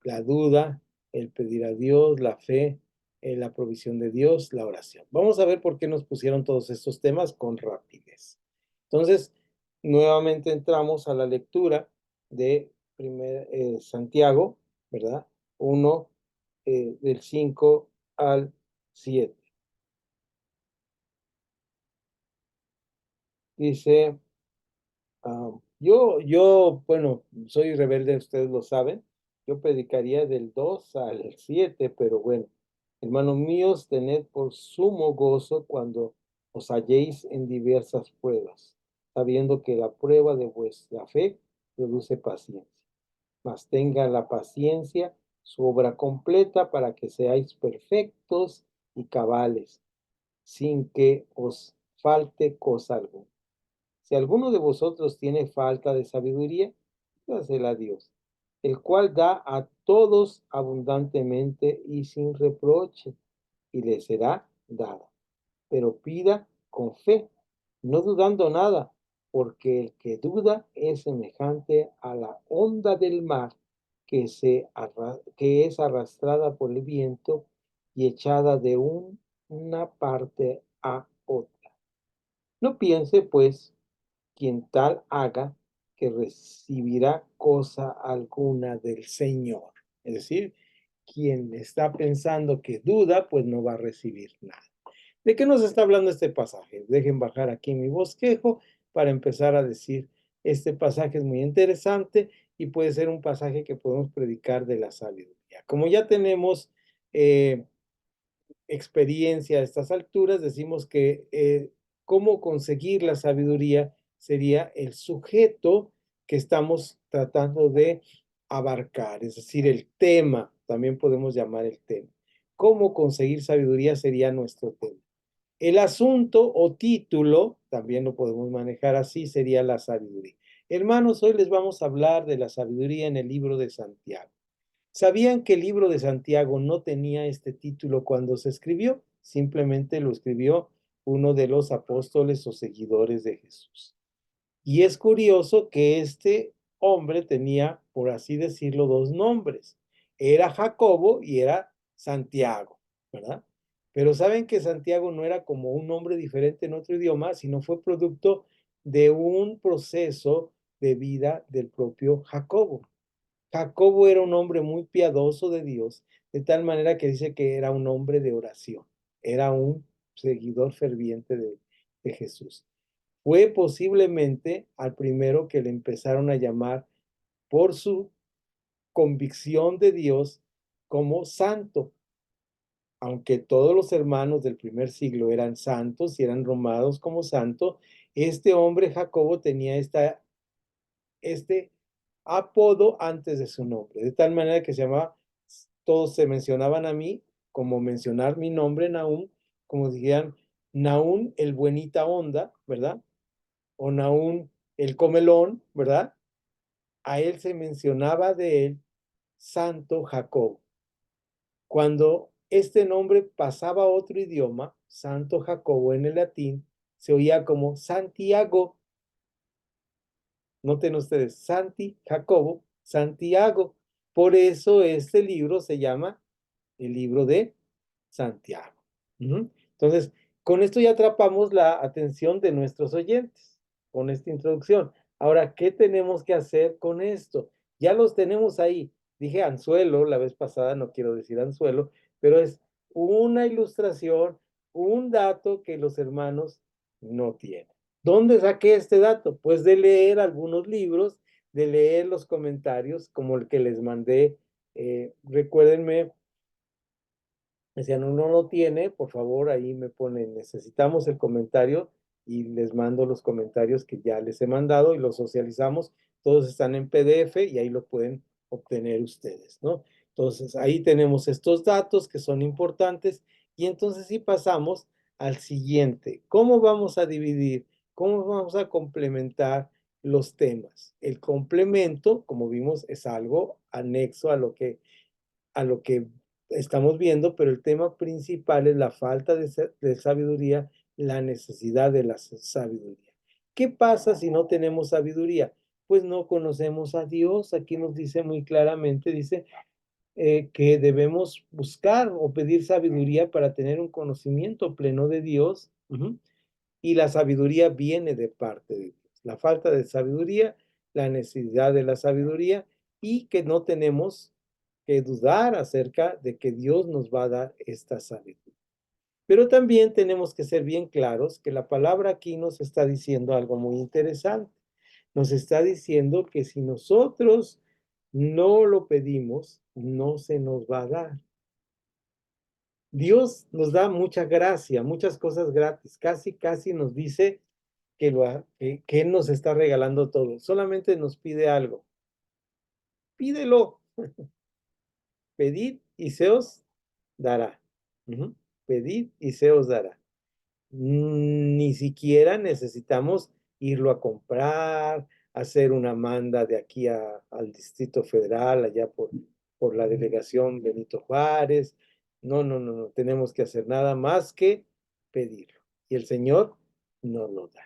S1: La duda, el pedir a Dios, la fe, la provisión de Dios, la oración. Vamos a ver por qué nos pusieron todos estos temas con rapidez. Entonces, nuevamente entramos a la lectura de Santiago, ¿verdad? 1, del 5 al 7. Dice, bueno, soy rebelde, ustedes lo saben. Yo predicaría del 2 al 7, pero bueno, hermanos míos, tened por sumo gozo cuando os halléis en diversas pruebas, sabiendo que la prueba de vuestra fe produce paciencia. Mas tenga la paciencia su obra completa para que seáis perfectos y cabales, sin que os falte cosa alguna. Si alguno de vosotros tiene falta de sabiduría, dásela a Dios, el cual da a todos abundantemente y sin reproche, y le será dada. Pero pida con fe, no dudando nada, porque el que duda es semejante a la onda del mar que es arrastrada por el viento y echada de una parte a otra. No piense, pues, quien tal haga, que recibirá cosa alguna del Señor. Es decir, quien está pensando que duda, pues no va a recibir nada. ¿De qué nos está hablando este pasaje? Dejen bajar aquí mi bosquejo para empezar a decir, este pasaje es muy interesante y puede ser un pasaje que podemos predicar de la sabiduría. Como ya tenemos experiencia a estas alturas, decimos que cómo conseguir la sabiduría sería el sujeto que estamos tratando de abarcar, es decir, el tema, también podemos llamar el tema. Cómo conseguir sabiduría sería nuestro tema. El asunto o título, también lo podemos manejar así, sería la sabiduría. Hermanos, hoy les vamos a hablar de la sabiduría en el libro de Santiago. ¿Sabían que el libro de Santiago no tenía este título cuando se escribió? Simplemente lo escribió uno de los apóstoles o seguidores de Jesús. Y es curioso que este hombre tenía, por así decirlo, dos nombres. Era Jacobo y era Santiago, ¿verdad? Pero saben que Santiago no era como un nombre diferente en otro idioma, sino fue producto de un proceso de vida del propio Jacobo. Jacobo era un hombre muy piadoso de Dios, de tal manera que dice que era un hombre de oración. era un seguidor ferviente de Jesús. Fue posiblemente al primero que le empezaron a llamar por su convicción de Dios como santo. Aunque todos los hermanos del primer siglo eran santos y eran romanos como santo, este hombre Jacobo tenía este apodo antes de su nombre, de tal manera que se llamaba, todos se mencionaban a mí, como mencionar mi nombre, Nahum, como dirían, Nahum el buenita onda, ¿verdad? O Nahum el comelón, ¿verdad? A él se mencionaba de él Santo Jacobo. Cuando este nombre pasaba a otro idioma, Santo Jacobo en el latín, se oía como Santiago. Noten ustedes, Santi Jacobo, Santiago. Por eso este libro se llama el libro de Santiago. Entonces, con esto ya atrapamos la atención de nuestros oyentes, con esta introducción. Ahora, ¿qué tenemos que hacer con esto? Ya los tenemos ahí. Dije anzuelo la vez pasada, no quiero decir anzuelo, pero es una ilustración, un dato que los hermanos no tienen. ¿Dónde saqué este dato? Pues de leer algunos libros, de leer los comentarios, como el que les mandé. Recuérdenme, decían, uno no tiene, por favor, ahí me ponen, necesitamos el comentario y les mando los comentarios que ya les he mandado y los socializamos. Todos están en PDF y ahí lo pueden obtener ustedes, ¿no? Entonces, ahí tenemos estos datos que son importantes y entonces sí pasamos al siguiente. ¿Cómo vamos a dividir? ¿Cómo vamos a complementar los temas? El complemento, como vimos, es algo anexo a lo que estamos viendo, pero el tema principal es la falta de sabiduría, la necesidad de la sabiduría. ¿Qué pasa si no tenemos sabiduría? Pues no conocemos a Dios. Aquí nos dice muy claramente, dice que debemos buscar o pedir sabiduría para tener un conocimiento pleno de Dios. Y la sabiduría viene de parte de Dios. La falta de sabiduría, la necesidad de la sabiduría y que no tenemos que dudar acerca de que Dios nos va a dar esta sabiduría. Pero también tenemos que ser bien claros que la palabra aquí nos está diciendo algo muy interesante. Nos está diciendo que si nosotros no lo pedimos, no se nos va a dar. Dios nos da mucha gracia, muchas cosas gratis. Casi nos dice que Él nos está regalando todo. Solamente nos pide algo. Pídelo. Pedid y se os dará. Pedid y se os dará. Ni siquiera necesitamos irlo a comprar, hacer una manda de aquí al Distrito Federal, allá por la delegación Benito Juárez. No tenemos que hacer nada más que pedirlo. Y el Señor nos lo da.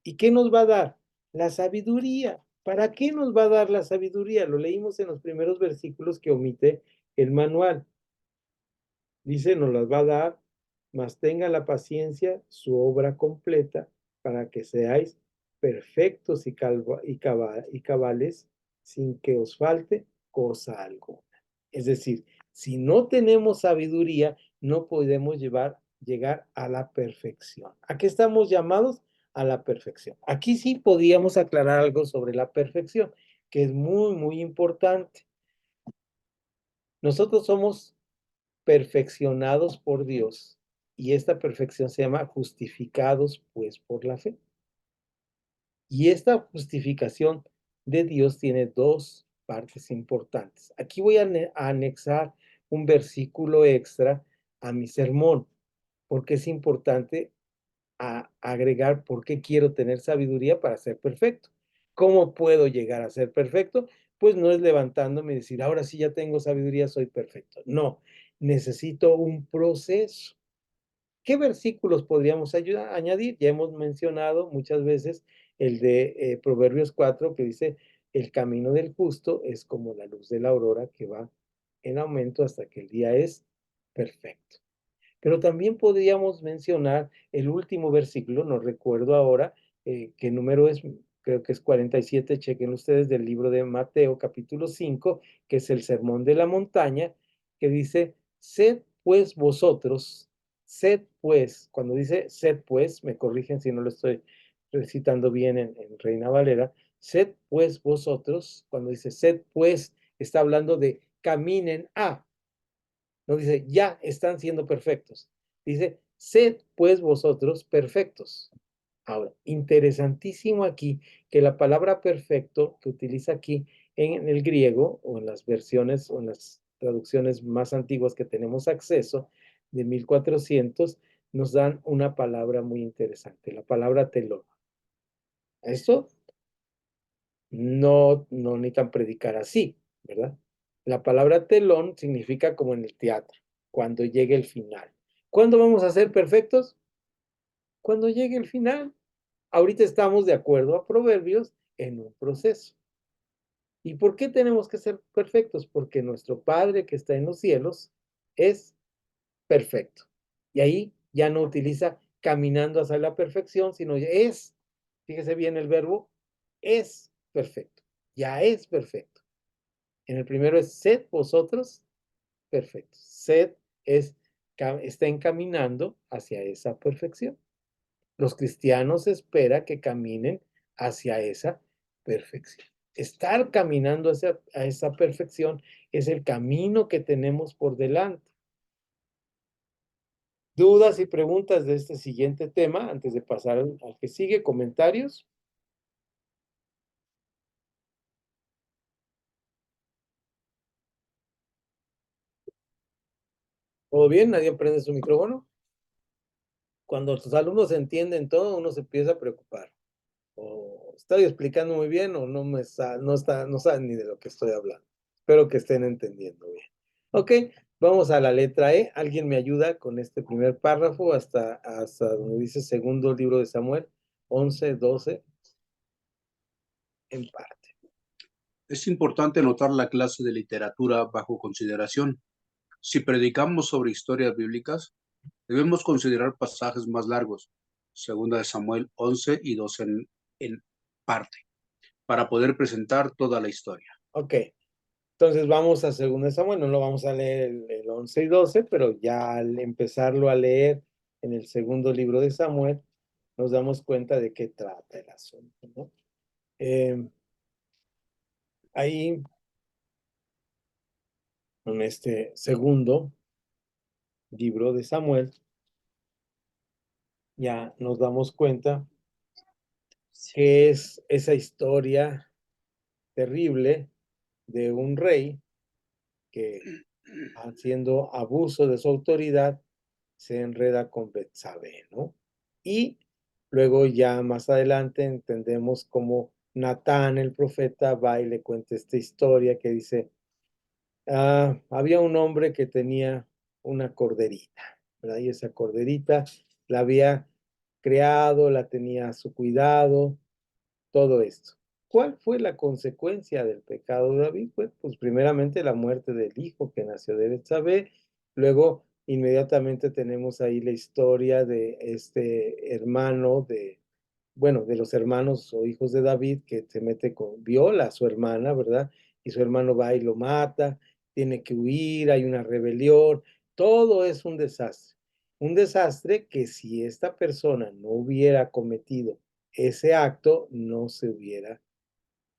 S1: ¿Y qué nos va a dar? La sabiduría. ¿Para qué nos va a dar la sabiduría? Lo leímos en los primeros versículos que omite el manual. Dice, nos las va a dar, mas tenga la paciencia su obra completa para que seáis perfectos y cabales sin que os falte cosa alguna. Es decir, si no tenemos sabiduría, no podemos llegar a la perfección. ¿A qué estamos llamados? A la perfección. Aquí sí podíamos aclarar algo sobre la perfección, que es muy importante. Nosotros somos perfeccionados por Dios y esta perfección se llama justificados pues por la fe. Y esta justificación de Dios tiene dos partes importantes. Aquí voy a anexar un versículo extra a mi sermón, porque es importante agregar por qué quiero tener sabiduría para ser perfecto. ¿Cómo puedo llegar a ser perfecto? Pues no es levantándome y decir, ahora sí ya tengo sabiduría, soy perfecto. No, necesito un proceso. ¿Qué versículos podríamos añadir? Ya hemos mencionado muchas veces el de Proverbios 4 que dice, el camino del justo es como la luz de la aurora que va en aumento hasta que el día es perfecto. Pero también podríamos mencionar el último versículo, no recuerdo ahora qué número es, creo que es 47, chequen ustedes del libro de Mateo capítulo 5, que es el sermón de la montaña, que dice, sed pues vosotros Sed pues, cuando dice sed pues, me corrigen si no lo estoy recitando bien en Reina Valera, sed pues vosotros, cuando dice sed pues, está hablando de caminen a, no dice ya están siendo perfectos, dice sed pues vosotros perfectos. Ahora, interesantísimo aquí que la palabra perfecto que utiliza aquí en el griego o en las versiones o en las traducciones más antiguas que tenemos acceso de 1400 nos dan una palabra muy interesante, la palabra telón. Esto no necesitan predicar así, ¿verdad? La palabra telón significa como en el teatro, cuando llegue el final. ¿Cuándo vamos a ser perfectos? Cuando llegue el final. Ahorita estamos de acuerdo a Proverbios en un proceso. ¿Y por qué tenemos que ser perfectos? Porque nuestro Padre que está en los cielos es perfecto. Y ahí ya no utiliza caminando hacia la perfección, sino es, fíjese bien el verbo, es perfecto. Ya es perfecto. En el primero es sed vosotros perfectos. Sed es, está encaminando hacia esa perfección. Los cristianos espera que caminen hacia esa perfección. Estar caminando hacia a esa perfección es el camino que tenemos por delante. ¿Dudas y preguntas de este siguiente tema antes de pasar al que sigue? ¿Comentarios? ¿Todo bien? ¿Nadie prende su micrófono? Cuando tus alumnos entienden todo, uno se empieza a preocupar. O estoy explicando muy bien o no saben ni de lo que estoy hablando. Espero que estén entendiendo bien. Ok, vamos a la letra E. ¿Alguien me ayuda con este primer párrafo hasta donde dice segundo libro de Samuel, 11, 12, en parte?
S4: Es importante notar la clase de literatura bajo consideración. Si predicamos sobre historias bíblicas, debemos considerar pasajes más largos, segunda de Samuel 11 y 12 en parte, para poder presentar toda la historia.
S1: Ok, entonces vamos a segunda de Samuel. No lo vamos a leer el 11 y 12, pero ya al empezarlo a leer en el segundo libro de Samuel, nos damos cuenta de qué trata el asunto, ¿no? Ahí, en este segundo libro de Samuel, ya nos damos cuenta que es esa historia terrible de un rey que, haciendo abuso de su autoridad, se enreda con Betsabé, ¿no? Y luego ya más adelante entendemos cómo Natán, el profeta, va y le cuenta esta historia que dice, había un hombre que tenía una corderita, ¿verdad? Y esa corderita la había creado, la tenía a su cuidado, todo esto. ¿Cuál fue la consecuencia del pecado de David? Pues primeramente la muerte del hijo que nació de Betsabé, luego inmediatamente tenemos ahí la historia de este hermano de los hermanos o hijos de David que se mete viola a su hermana, ¿verdad? Y su hermano va y lo mata, tiene que huir, hay una rebelión, todo es un desastre. Un desastre que si esta persona no hubiera cometido ese acto, no se hubiera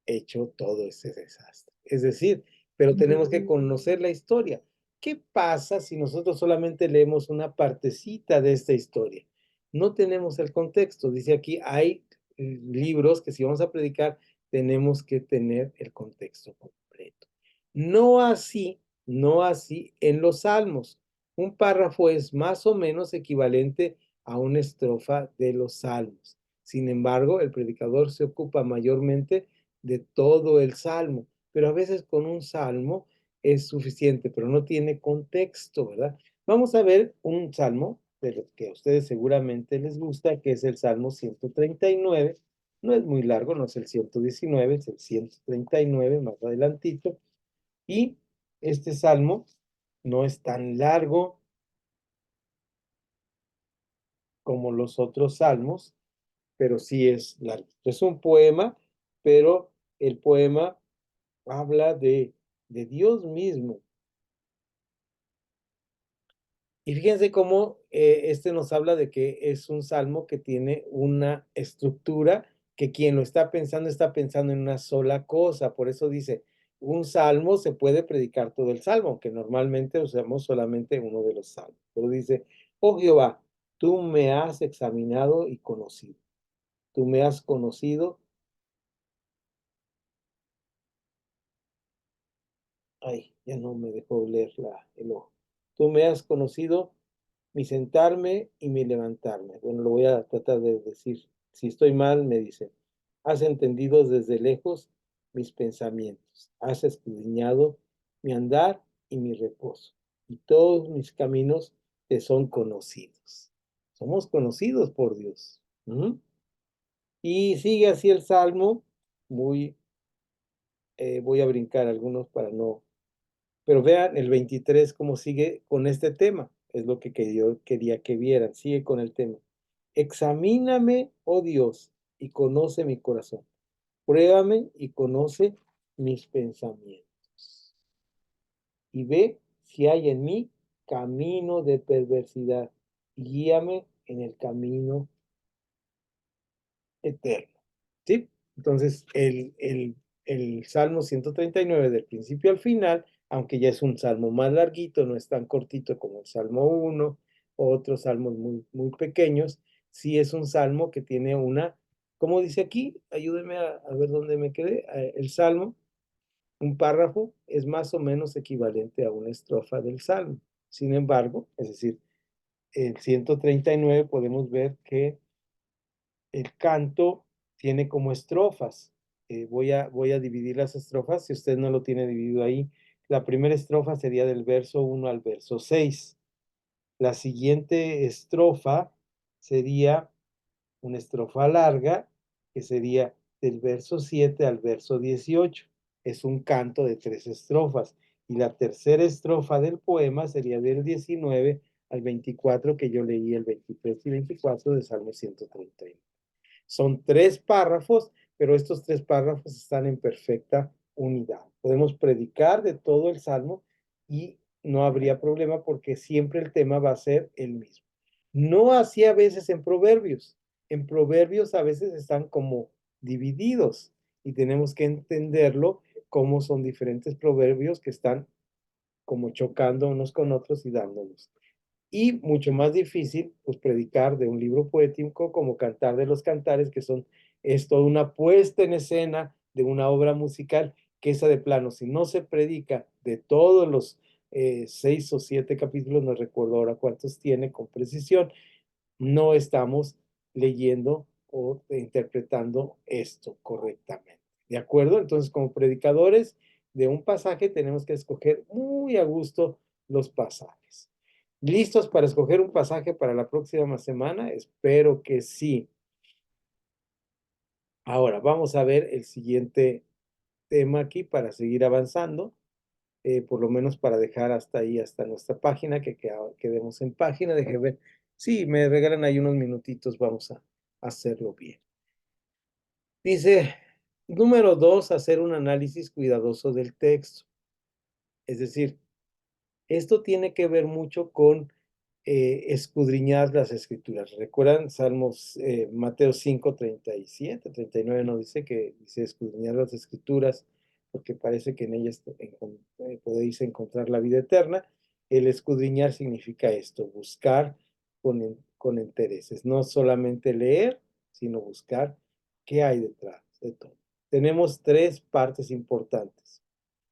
S1: hecho todo ese desastre. Es decir, pero tenemos que conocer la historia. ¿Qué pasa si nosotros solamente leemos una partecita de esta historia? No tenemos el contexto. Dice aquí, hay libros que si vamos a predicar, tenemos que tener el contexto completo. No así en los salmos. Un párrafo es más o menos equivalente a una estrofa de los salmos. Sin embargo, el predicador se ocupa mayormente de todo el salmo, pero a veces con un salmo es suficiente, pero no tiene contexto, ¿verdad? Vamos a ver un salmo de los que a ustedes seguramente les gusta, que es el Salmo 139. No es muy largo, no es el 119, es el 139, más adelantito. Y este salmo no es tan largo como los otros salmos, pero sí es largo. Es un poema, pero el poema habla de Dios mismo Y fíjense cómo este nos habla de que es un salmo que tiene una estructura que quien lo está pensando en una sola cosa. Por eso dice, un salmo se puede predicar todo el salmo, aunque normalmente usamos solamente uno de los salmos. Pero dice, oh Jehová, tú me has examinado y conocido. Tú me has conocido. Ay, ya no me dejó leer el ojo. Tú me has conocido mi sentarme y mi levantarme. Bueno, lo voy a tratar de decir. Si estoy mal, me dice. Has entendido desde lejos mis pensamientos. Has escudriñado mi andar y mi reposo. Y todos mis caminos te son conocidos. Somos conocidos por Dios. ¿Mm? Y sigue así el salmo. Voy a brincar algunos para no. Pero vean el 23 cómo sigue con este tema. Es lo que yo quería que vieran. Sigue con el tema. Examíname, oh Dios, y conoce mi corazón. Pruébame y conoce mis pensamientos. Y ve si hay en mí camino de perversidad. Y guíame en el camino eterno. ¿Sí? Entonces, el Salmo 139 del principio al final, aunque ya es un salmo más larguito, no es tan cortito como el Salmo 1 o otros salmos muy, muy pequeños, sí es un salmo que tiene una, ¿cómo dice aquí? Ayúdeme a ver dónde me quedé. El salmo, un párrafo, es más o menos equivalente a una estrofa del salmo. Sin embargo, es decir, el 139 podemos ver que el canto tiene como estrofas. Voy a dividir las estrofas, si usted no lo tiene dividido ahí. La primera estrofa sería del verso 1 al verso 6. La siguiente estrofa sería una estrofa larga, que sería del verso 7 al verso 18. Es un canto de 3 estrofas. Y la tercera estrofa del poema sería del 19 al 24, que yo leí el 23 y 24 de Salmo 131. Son 3 párrafos, pero estos 3 párrafos están en perfecta unidad. Podemos predicar de todo el Salmo y no habría problema porque siempre el tema va a ser el mismo. No así a veces en Proverbios. En Proverbios a veces están como divididos y tenemos que entenderlo como son diferentes proverbios que están como chocando unos con otros y dándonos. Y mucho más difícil, pues predicar de un libro poético como Cantar de los Cantares, que es toda una puesta en escena de una obra musical, que esa de plano, si no se predica de todos los 6 o 7 capítulos, no recuerdo ahora cuántos tiene con precisión, no estamos leyendo o interpretando esto correctamente. ¿De acuerdo? Entonces, como predicadores de un pasaje, tenemos que escoger muy a gusto los pasajes. ¿Listos para escoger un pasaje para la próxima semana? Espero que sí. Ahora, vamos a ver el siguiente tema aquí para seguir avanzando, por lo menos para dejar hasta ahí, hasta nuestra página, que quedemos en página. Deje ver. Sí, me regalan ahí unos minutitos, vamos a hacerlo bien. Dice, número 2, hacer un análisis cuidadoso del texto. Es decir, esto tiene que ver mucho con escudriñar las escrituras. ¿Recuerdan Salmos, Mateo 5, 37, 39 nos dice que dice escudriñar las escrituras porque parece que en ellas podéis encontrar la vida eterna? El escudriñar significa esto, buscar con intereses, no solamente leer, sino buscar qué hay detrás de todo. Tenemos 3 partes importantes.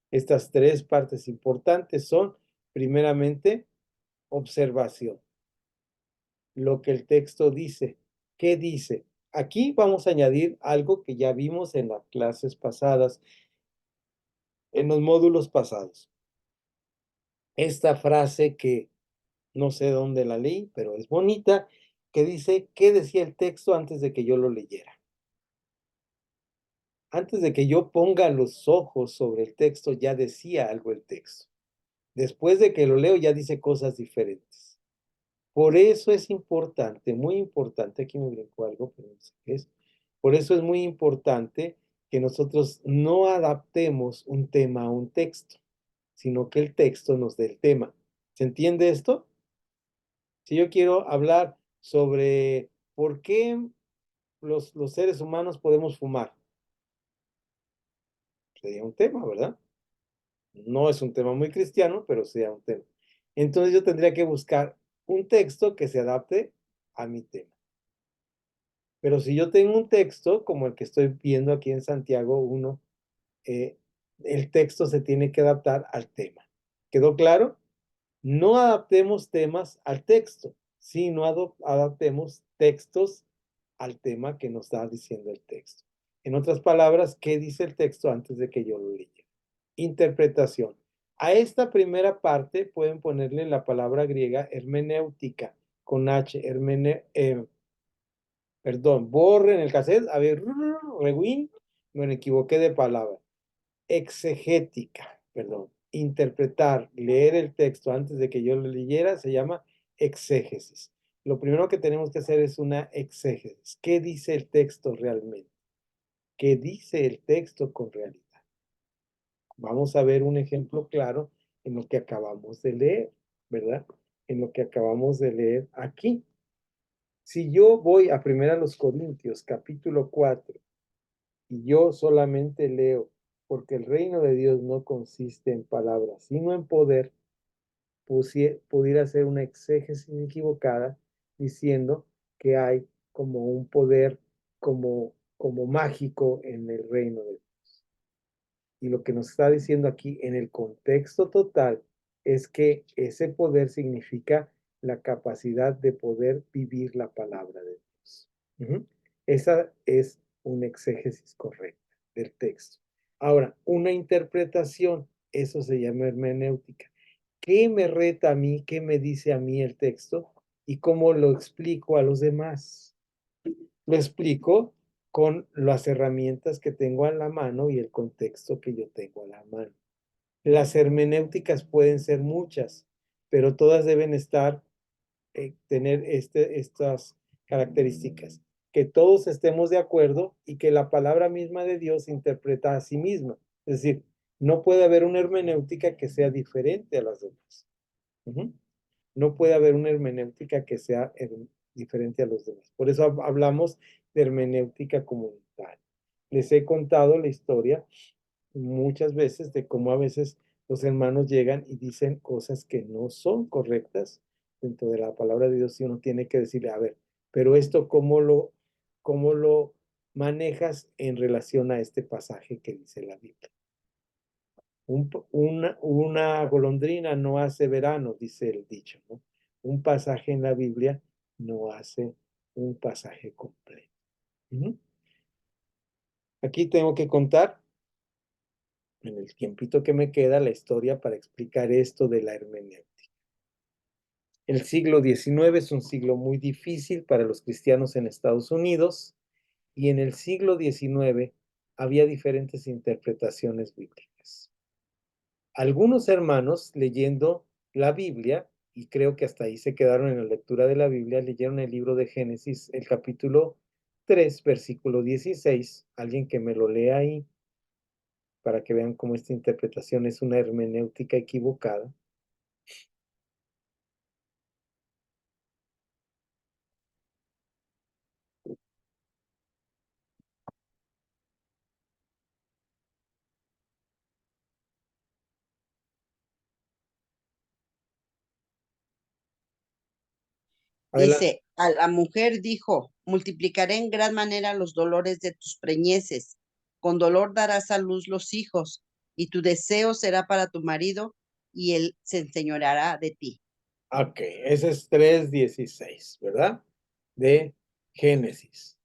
S1: Estas 3 partes importantes son, primeramente, observación. Lo que el texto dice. ¿Qué dice? Aquí vamos a añadir algo que ya vimos en las clases pasadas, en los módulos pasados. Esta frase que no sé dónde la leí, pero es bonita, que dice, ¿qué decía el texto antes de que yo lo leyera? Antes de que yo ponga los ojos sobre el texto, ya decía algo el texto. Después de que lo leo, ya dice cosas diferentes. Por eso es importante, muy importante, aquí me brincó algo, pero no sé qué es. Por eso es muy importante que nosotros no adaptemos un tema a un texto, sino que el texto nos dé el tema. ¿Se entiende esto? Si yo quiero hablar sobre por qué los seres humanos podemos fumar, sería un tema, ¿verdad? No es un tema muy cristiano, pero sería un tema. Entonces yo tendría que buscar un texto que se adapte a mi tema. Pero si yo tengo un texto como el que estoy viendo aquí en Santiago 1, el texto se tiene que adaptar al tema. ¿Quedó claro? No adaptemos temas al texto, sino adaptemos textos al tema que nos está diciendo el texto. En otras palabras, ¿qué dice el texto antes de que yo lo lea? Interpretación. A esta primera parte pueden ponerle la palabra griega hermenéutica con H, perdón, borren el cassette, a ver, rewind, me equivoqué de palabra. Exegética, perdón, interpretar, leer el texto antes de que yo lo leyera, se llama exégesis. Lo primero que tenemos que hacer es una exégesis. ¿Qué dice el texto realmente? ¿Qué dice el texto con realidad? Vamos a ver un ejemplo claro en lo que acabamos de leer, ¿verdad? En lo que acabamos de leer aquí. Si yo voy a 1 Corintios, capítulo 4, y yo solamente leo, porque el reino de Dios no consiste en palabras, sino en poder, pudiera hacer una exégesis equivocada diciendo que hay como un poder como mágico en el reino de Dios. Y lo que nos está diciendo aquí en el contexto total es que ese poder significa la capacidad de poder vivir la palabra de Dios. Esa es una exégesis correcta del texto. Ahora, una interpretación, eso se llama hermenéutica. ¿Qué me reta a mí? ¿Qué me dice a mí el texto? ¿Y cómo lo explico a los demás? Lo explico con las herramientas que tengo a la mano y el contexto que yo tengo a la mano. Las hermenéuticas pueden ser muchas, pero todas deben tener estas características. Que todos estemos de acuerdo y que la palabra misma de Dios interpreta a sí misma. Es decir, no puede haber una hermenéutica que sea diferente a las demás. No puede haber una hermenéutica que sea diferente a los demás. Por eso hablamos de hermenéutica comunitaria. Les he contado la historia muchas veces de cómo a veces los hermanos llegan y dicen cosas que no son correctas dentro de la palabra de Dios y uno tiene que decirle, a ver, pero esto cómo lo manejas en relación a este pasaje que dice la Biblia. Una golondrina no hace verano, dice el dicho, ¿no? Un pasaje en la Biblia no hace un pasaje completo. Aquí tengo que contar, en el tiempito que me queda, la historia para explicar esto de la hermenéutica. El siglo XIX es un siglo muy difícil para los cristianos en Estados Unidos y en el siglo XIX había diferentes interpretaciones bíblicas. Algunos hermanos leyendo la Biblia, y creo que hasta ahí se quedaron en la lectura de la Biblia, leyeron el libro de Génesis, el capítulo 3, versículo 16. Alguien que me lo lea ahí para que vean cómo esta interpretación es una hermenéutica equivocada. Adelante.
S3: Dice, a la mujer dijo, multiplicaré en gran manera los dolores de tus preñeces, con dolor darás a luz los hijos, y tu deseo será para tu marido, y él se enseñoreará de ti.
S1: Ok, ese es 3:16, ¿verdad? De Génesis.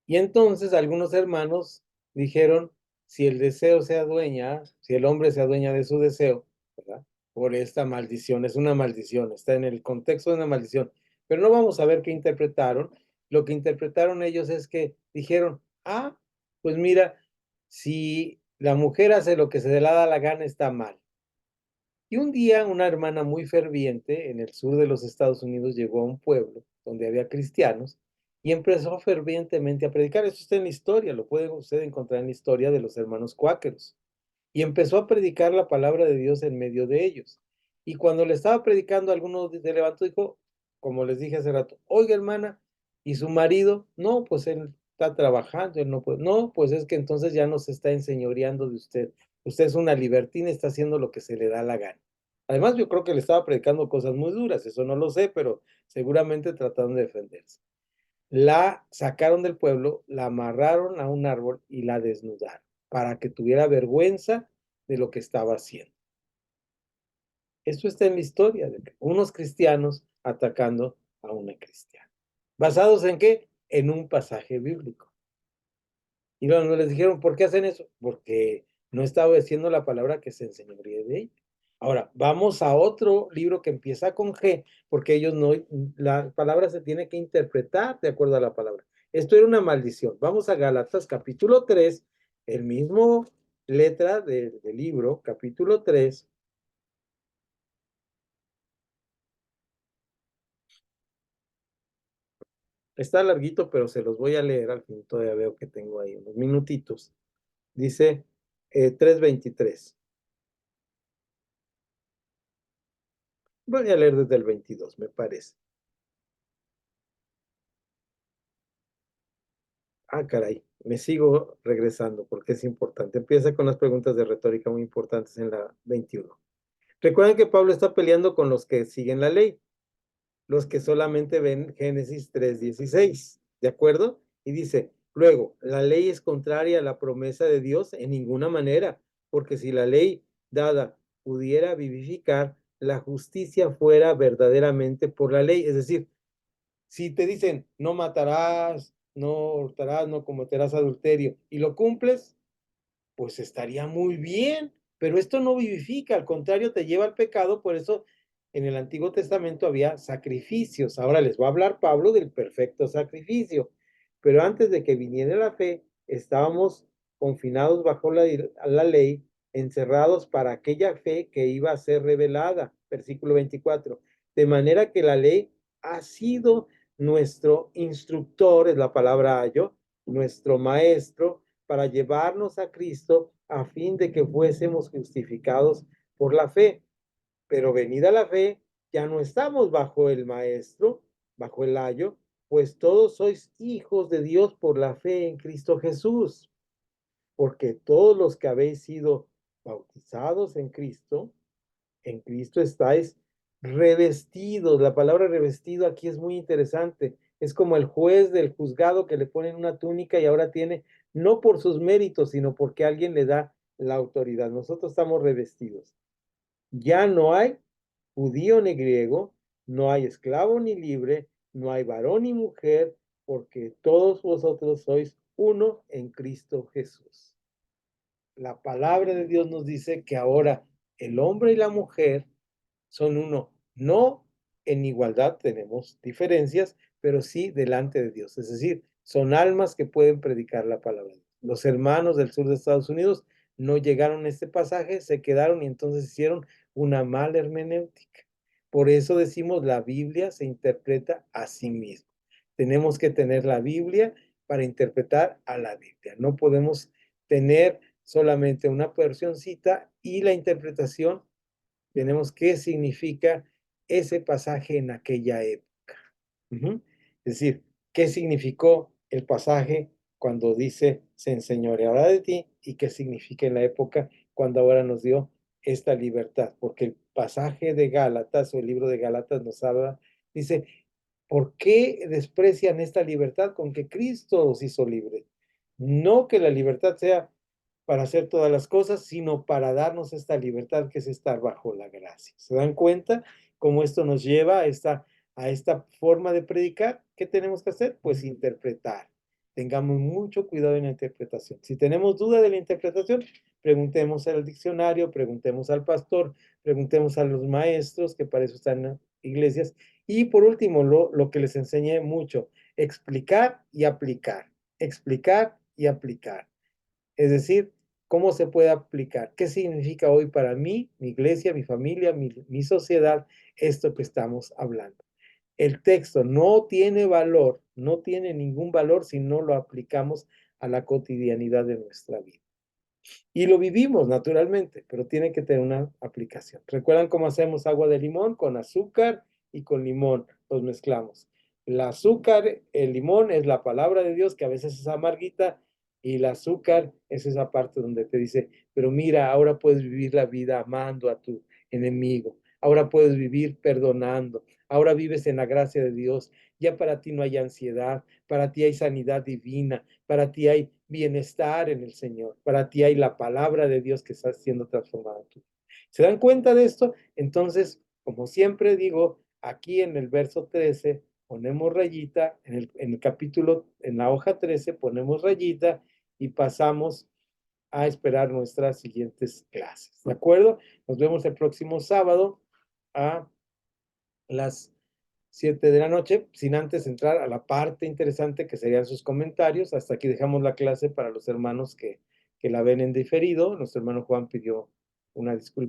S1: Y entonces algunos hermanos dijeron, si el deseo se adueña, si el hombre se adueña de su deseo, ¿verdad? Por esta maldición, es una maldición, está en el contexto de una maldición. Pero no vamos a ver qué interpretaron. Lo que interpretaron ellos es que dijeron, pues mira, si la mujer hace lo que se le da la gana, está mal. Y un día una hermana muy ferviente en el sur de los Estados Unidos llegó a un pueblo donde había cristianos y empezó fervientemente a predicar. Eso está en la historia, lo pueden ustedes encontrar en la historia de los hermanos cuáqueros. Y empezó a predicar la palabra de Dios en medio de ellos. Y cuando le estaba predicando, alguno se levantó y dijo, como les dije hace rato, oiga, hermana, ¿y su marido? No, pues él está trabajando, él no puede. No, pues es que entonces ya no se está enseñoreando de usted. Usted es una libertina, está haciendo lo que se le da la gana. Además, yo creo que le estaba predicando cosas muy duras, eso no lo sé, pero seguramente trataron de defenderse. La sacaron del pueblo, la amarraron a un árbol y la desnudaron para que tuviera vergüenza de lo que estaba haciendo. Esto está en la historia de unos cristianos atacando a una cristiana. ¿Basados en qué? En un pasaje bíblico. Y luego les dijeron, ¿por qué hacen eso? Porque no está obedeciendo la palabra que se enseñoría de ella. Ahora, vamos a otro libro que empieza con G, porque ellos no, la palabra se tiene que interpretar de acuerdo a la palabra. Esto era una maldición. Vamos a Gálatas capítulo 3, el mismo letra del libro, capítulo 3. Está larguito, pero se los voy a leer al fin. Todavía veo que tengo ahí unos minutitos. Dice 3:23. Voy a leer desde el 22, me parece. Ah, caray, me sigo regresando porque es importante. Empieza con las preguntas de retórica muy importantes en la 21. Recuerden que Pablo está peleando con los que siguen la ley, los que solamente ven Génesis 3:16, ¿de acuerdo? Y dice, luego, la ley es contraria a la promesa de Dios en ninguna manera, porque si la ley dada pudiera vivificar, la justicia fuera verdaderamente por la ley. Es decir, si te dicen, no matarás, no hurtarás, no cometerás adulterio, y lo cumples, pues estaría muy bien, pero esto no vivifica, al contrario, te lleva al pecado, por eso en el Antiguo Testamento había sacrificios. Ahora les va a hablar Pablo del perfecto sacrificio, pero antes de que viniera la fe, estábamos confinados bajo la ley, encerrados para aquella fe que iba a ser revelada. Versículo 24. De manera que la ley ha sido nuestro instructor, es la palabra ayo, nuestro maestro, para llevarnos a Cristo a fin de que fuésemos justificados por la fe. Pero venida la fe, ya no estamos bajo el maestro, bajo el ayo, pues todos sois hijos de Dios por la fe en Cristo Jesús. Porque todos los que habéis sido bautizados en Cristo estáis revestidos. La palabra revestido aquí es muy interesante. Es como el juez del juzgado que le ponen una túnica y ahora tiene, no por sus méritos, sino porque alguien le da la autoridad. Nosotros estamos revestidos. Ya no hay judío ni griego, no hay esclavo ni libre, no hay varón ni mujer, porque todos vosotros sois uno en Cristo Jesús. La palabra de Dios nos dice que ahora el hombre y la mujer son uno. No en igualdad, tenemos diferencias, pero sí delante de Dios. Es decir, son almas que pueden predicar la palabra. Los hermanos del sur de Estados Unidos no llegaron a este pasaje, se quedaron y entonces hicieron una mala hermenéutica. Por eso decimos la Biblia se interpreta a sí misma. Tenemos que tener la Biblia para interpretar a la Biblia. No podemos tener solamente una versioncita y la interpretación tenemos qué significa ese pasaje en aquella época. Es decir, qué significó el pasaje cuando dice se enseñoreará de ti y qué significa en la época cuando ahora nos dio esta libertad. Porque el pasaje de Gálatas o el libro de Gálatas nos habla, dice, ¿por qué desprecian esta libertad con que Cristo los hizo libres? No que la libertad sea para hacer todas las cosas, sino para darnos esta libertad que es estar bajo la gracia. ¿Se dan cuenta cómo esto nos lleva a esta forma de predicar? ¿Qué tenemos que hacer? Pues interpretar. Tengamos mucho cuidado en la interpretación. Si tenemos duda de la interpretación, preguntemos al diccionario, preguntemos al pastor, preguntemos a los maestros, que para eso están en las iglesias. Y por último, lo que les enseñé mucho, explicar y aplicar. Explicar y aplicar. Es decir, ¿cómo se puede aplicar? ¿Qué significa hoy para mí, mi iglesia, mi familia, mi sociedad, esto que estamos hablando? El texto no tiene valor, no tiene ningún valor si no lo aplicamos a la cotidianidad de nuestra vida. Y lo vivimos naturalmente, pero tiene que tener una aplicación. ¿Recuerdan cómo hacemos agua de limón? Con azúcar y con limón. los mezclamos. El azúcar, el limón es la palabra de Dios, que a veces es amarguita, y el azúcar es esa parte donde te dice, pero mira, ahora puedes vivir la vida amando a tu enemigo, ahora puedes vivir perdonando, ahora vives en la gracia de Dios, ya para ti no hay ansiedad, para ti hay sanidad divina, para ti hay bienestar en el Señor, para ti hay la palabra de Dios que está siendo transformada en tu vida. ¿Se dan cuenta de esto? Entonces, como siempre digo, aquí en el verso 13 ponemos rayita, en el capítulo, en la hoja 13 ponemos rayita y pasamos a esperar nuestras siguientes clases. ¿De acuerdo? Nos vemos el próximo sábado a las 7 de la noche, sin antes entrar a la parte interesante que serían sus comentarios. Hasta aquí dejamos la clase para los hermanos que la ven en diferido. Nuestro hermano Juan pidió una disculpa.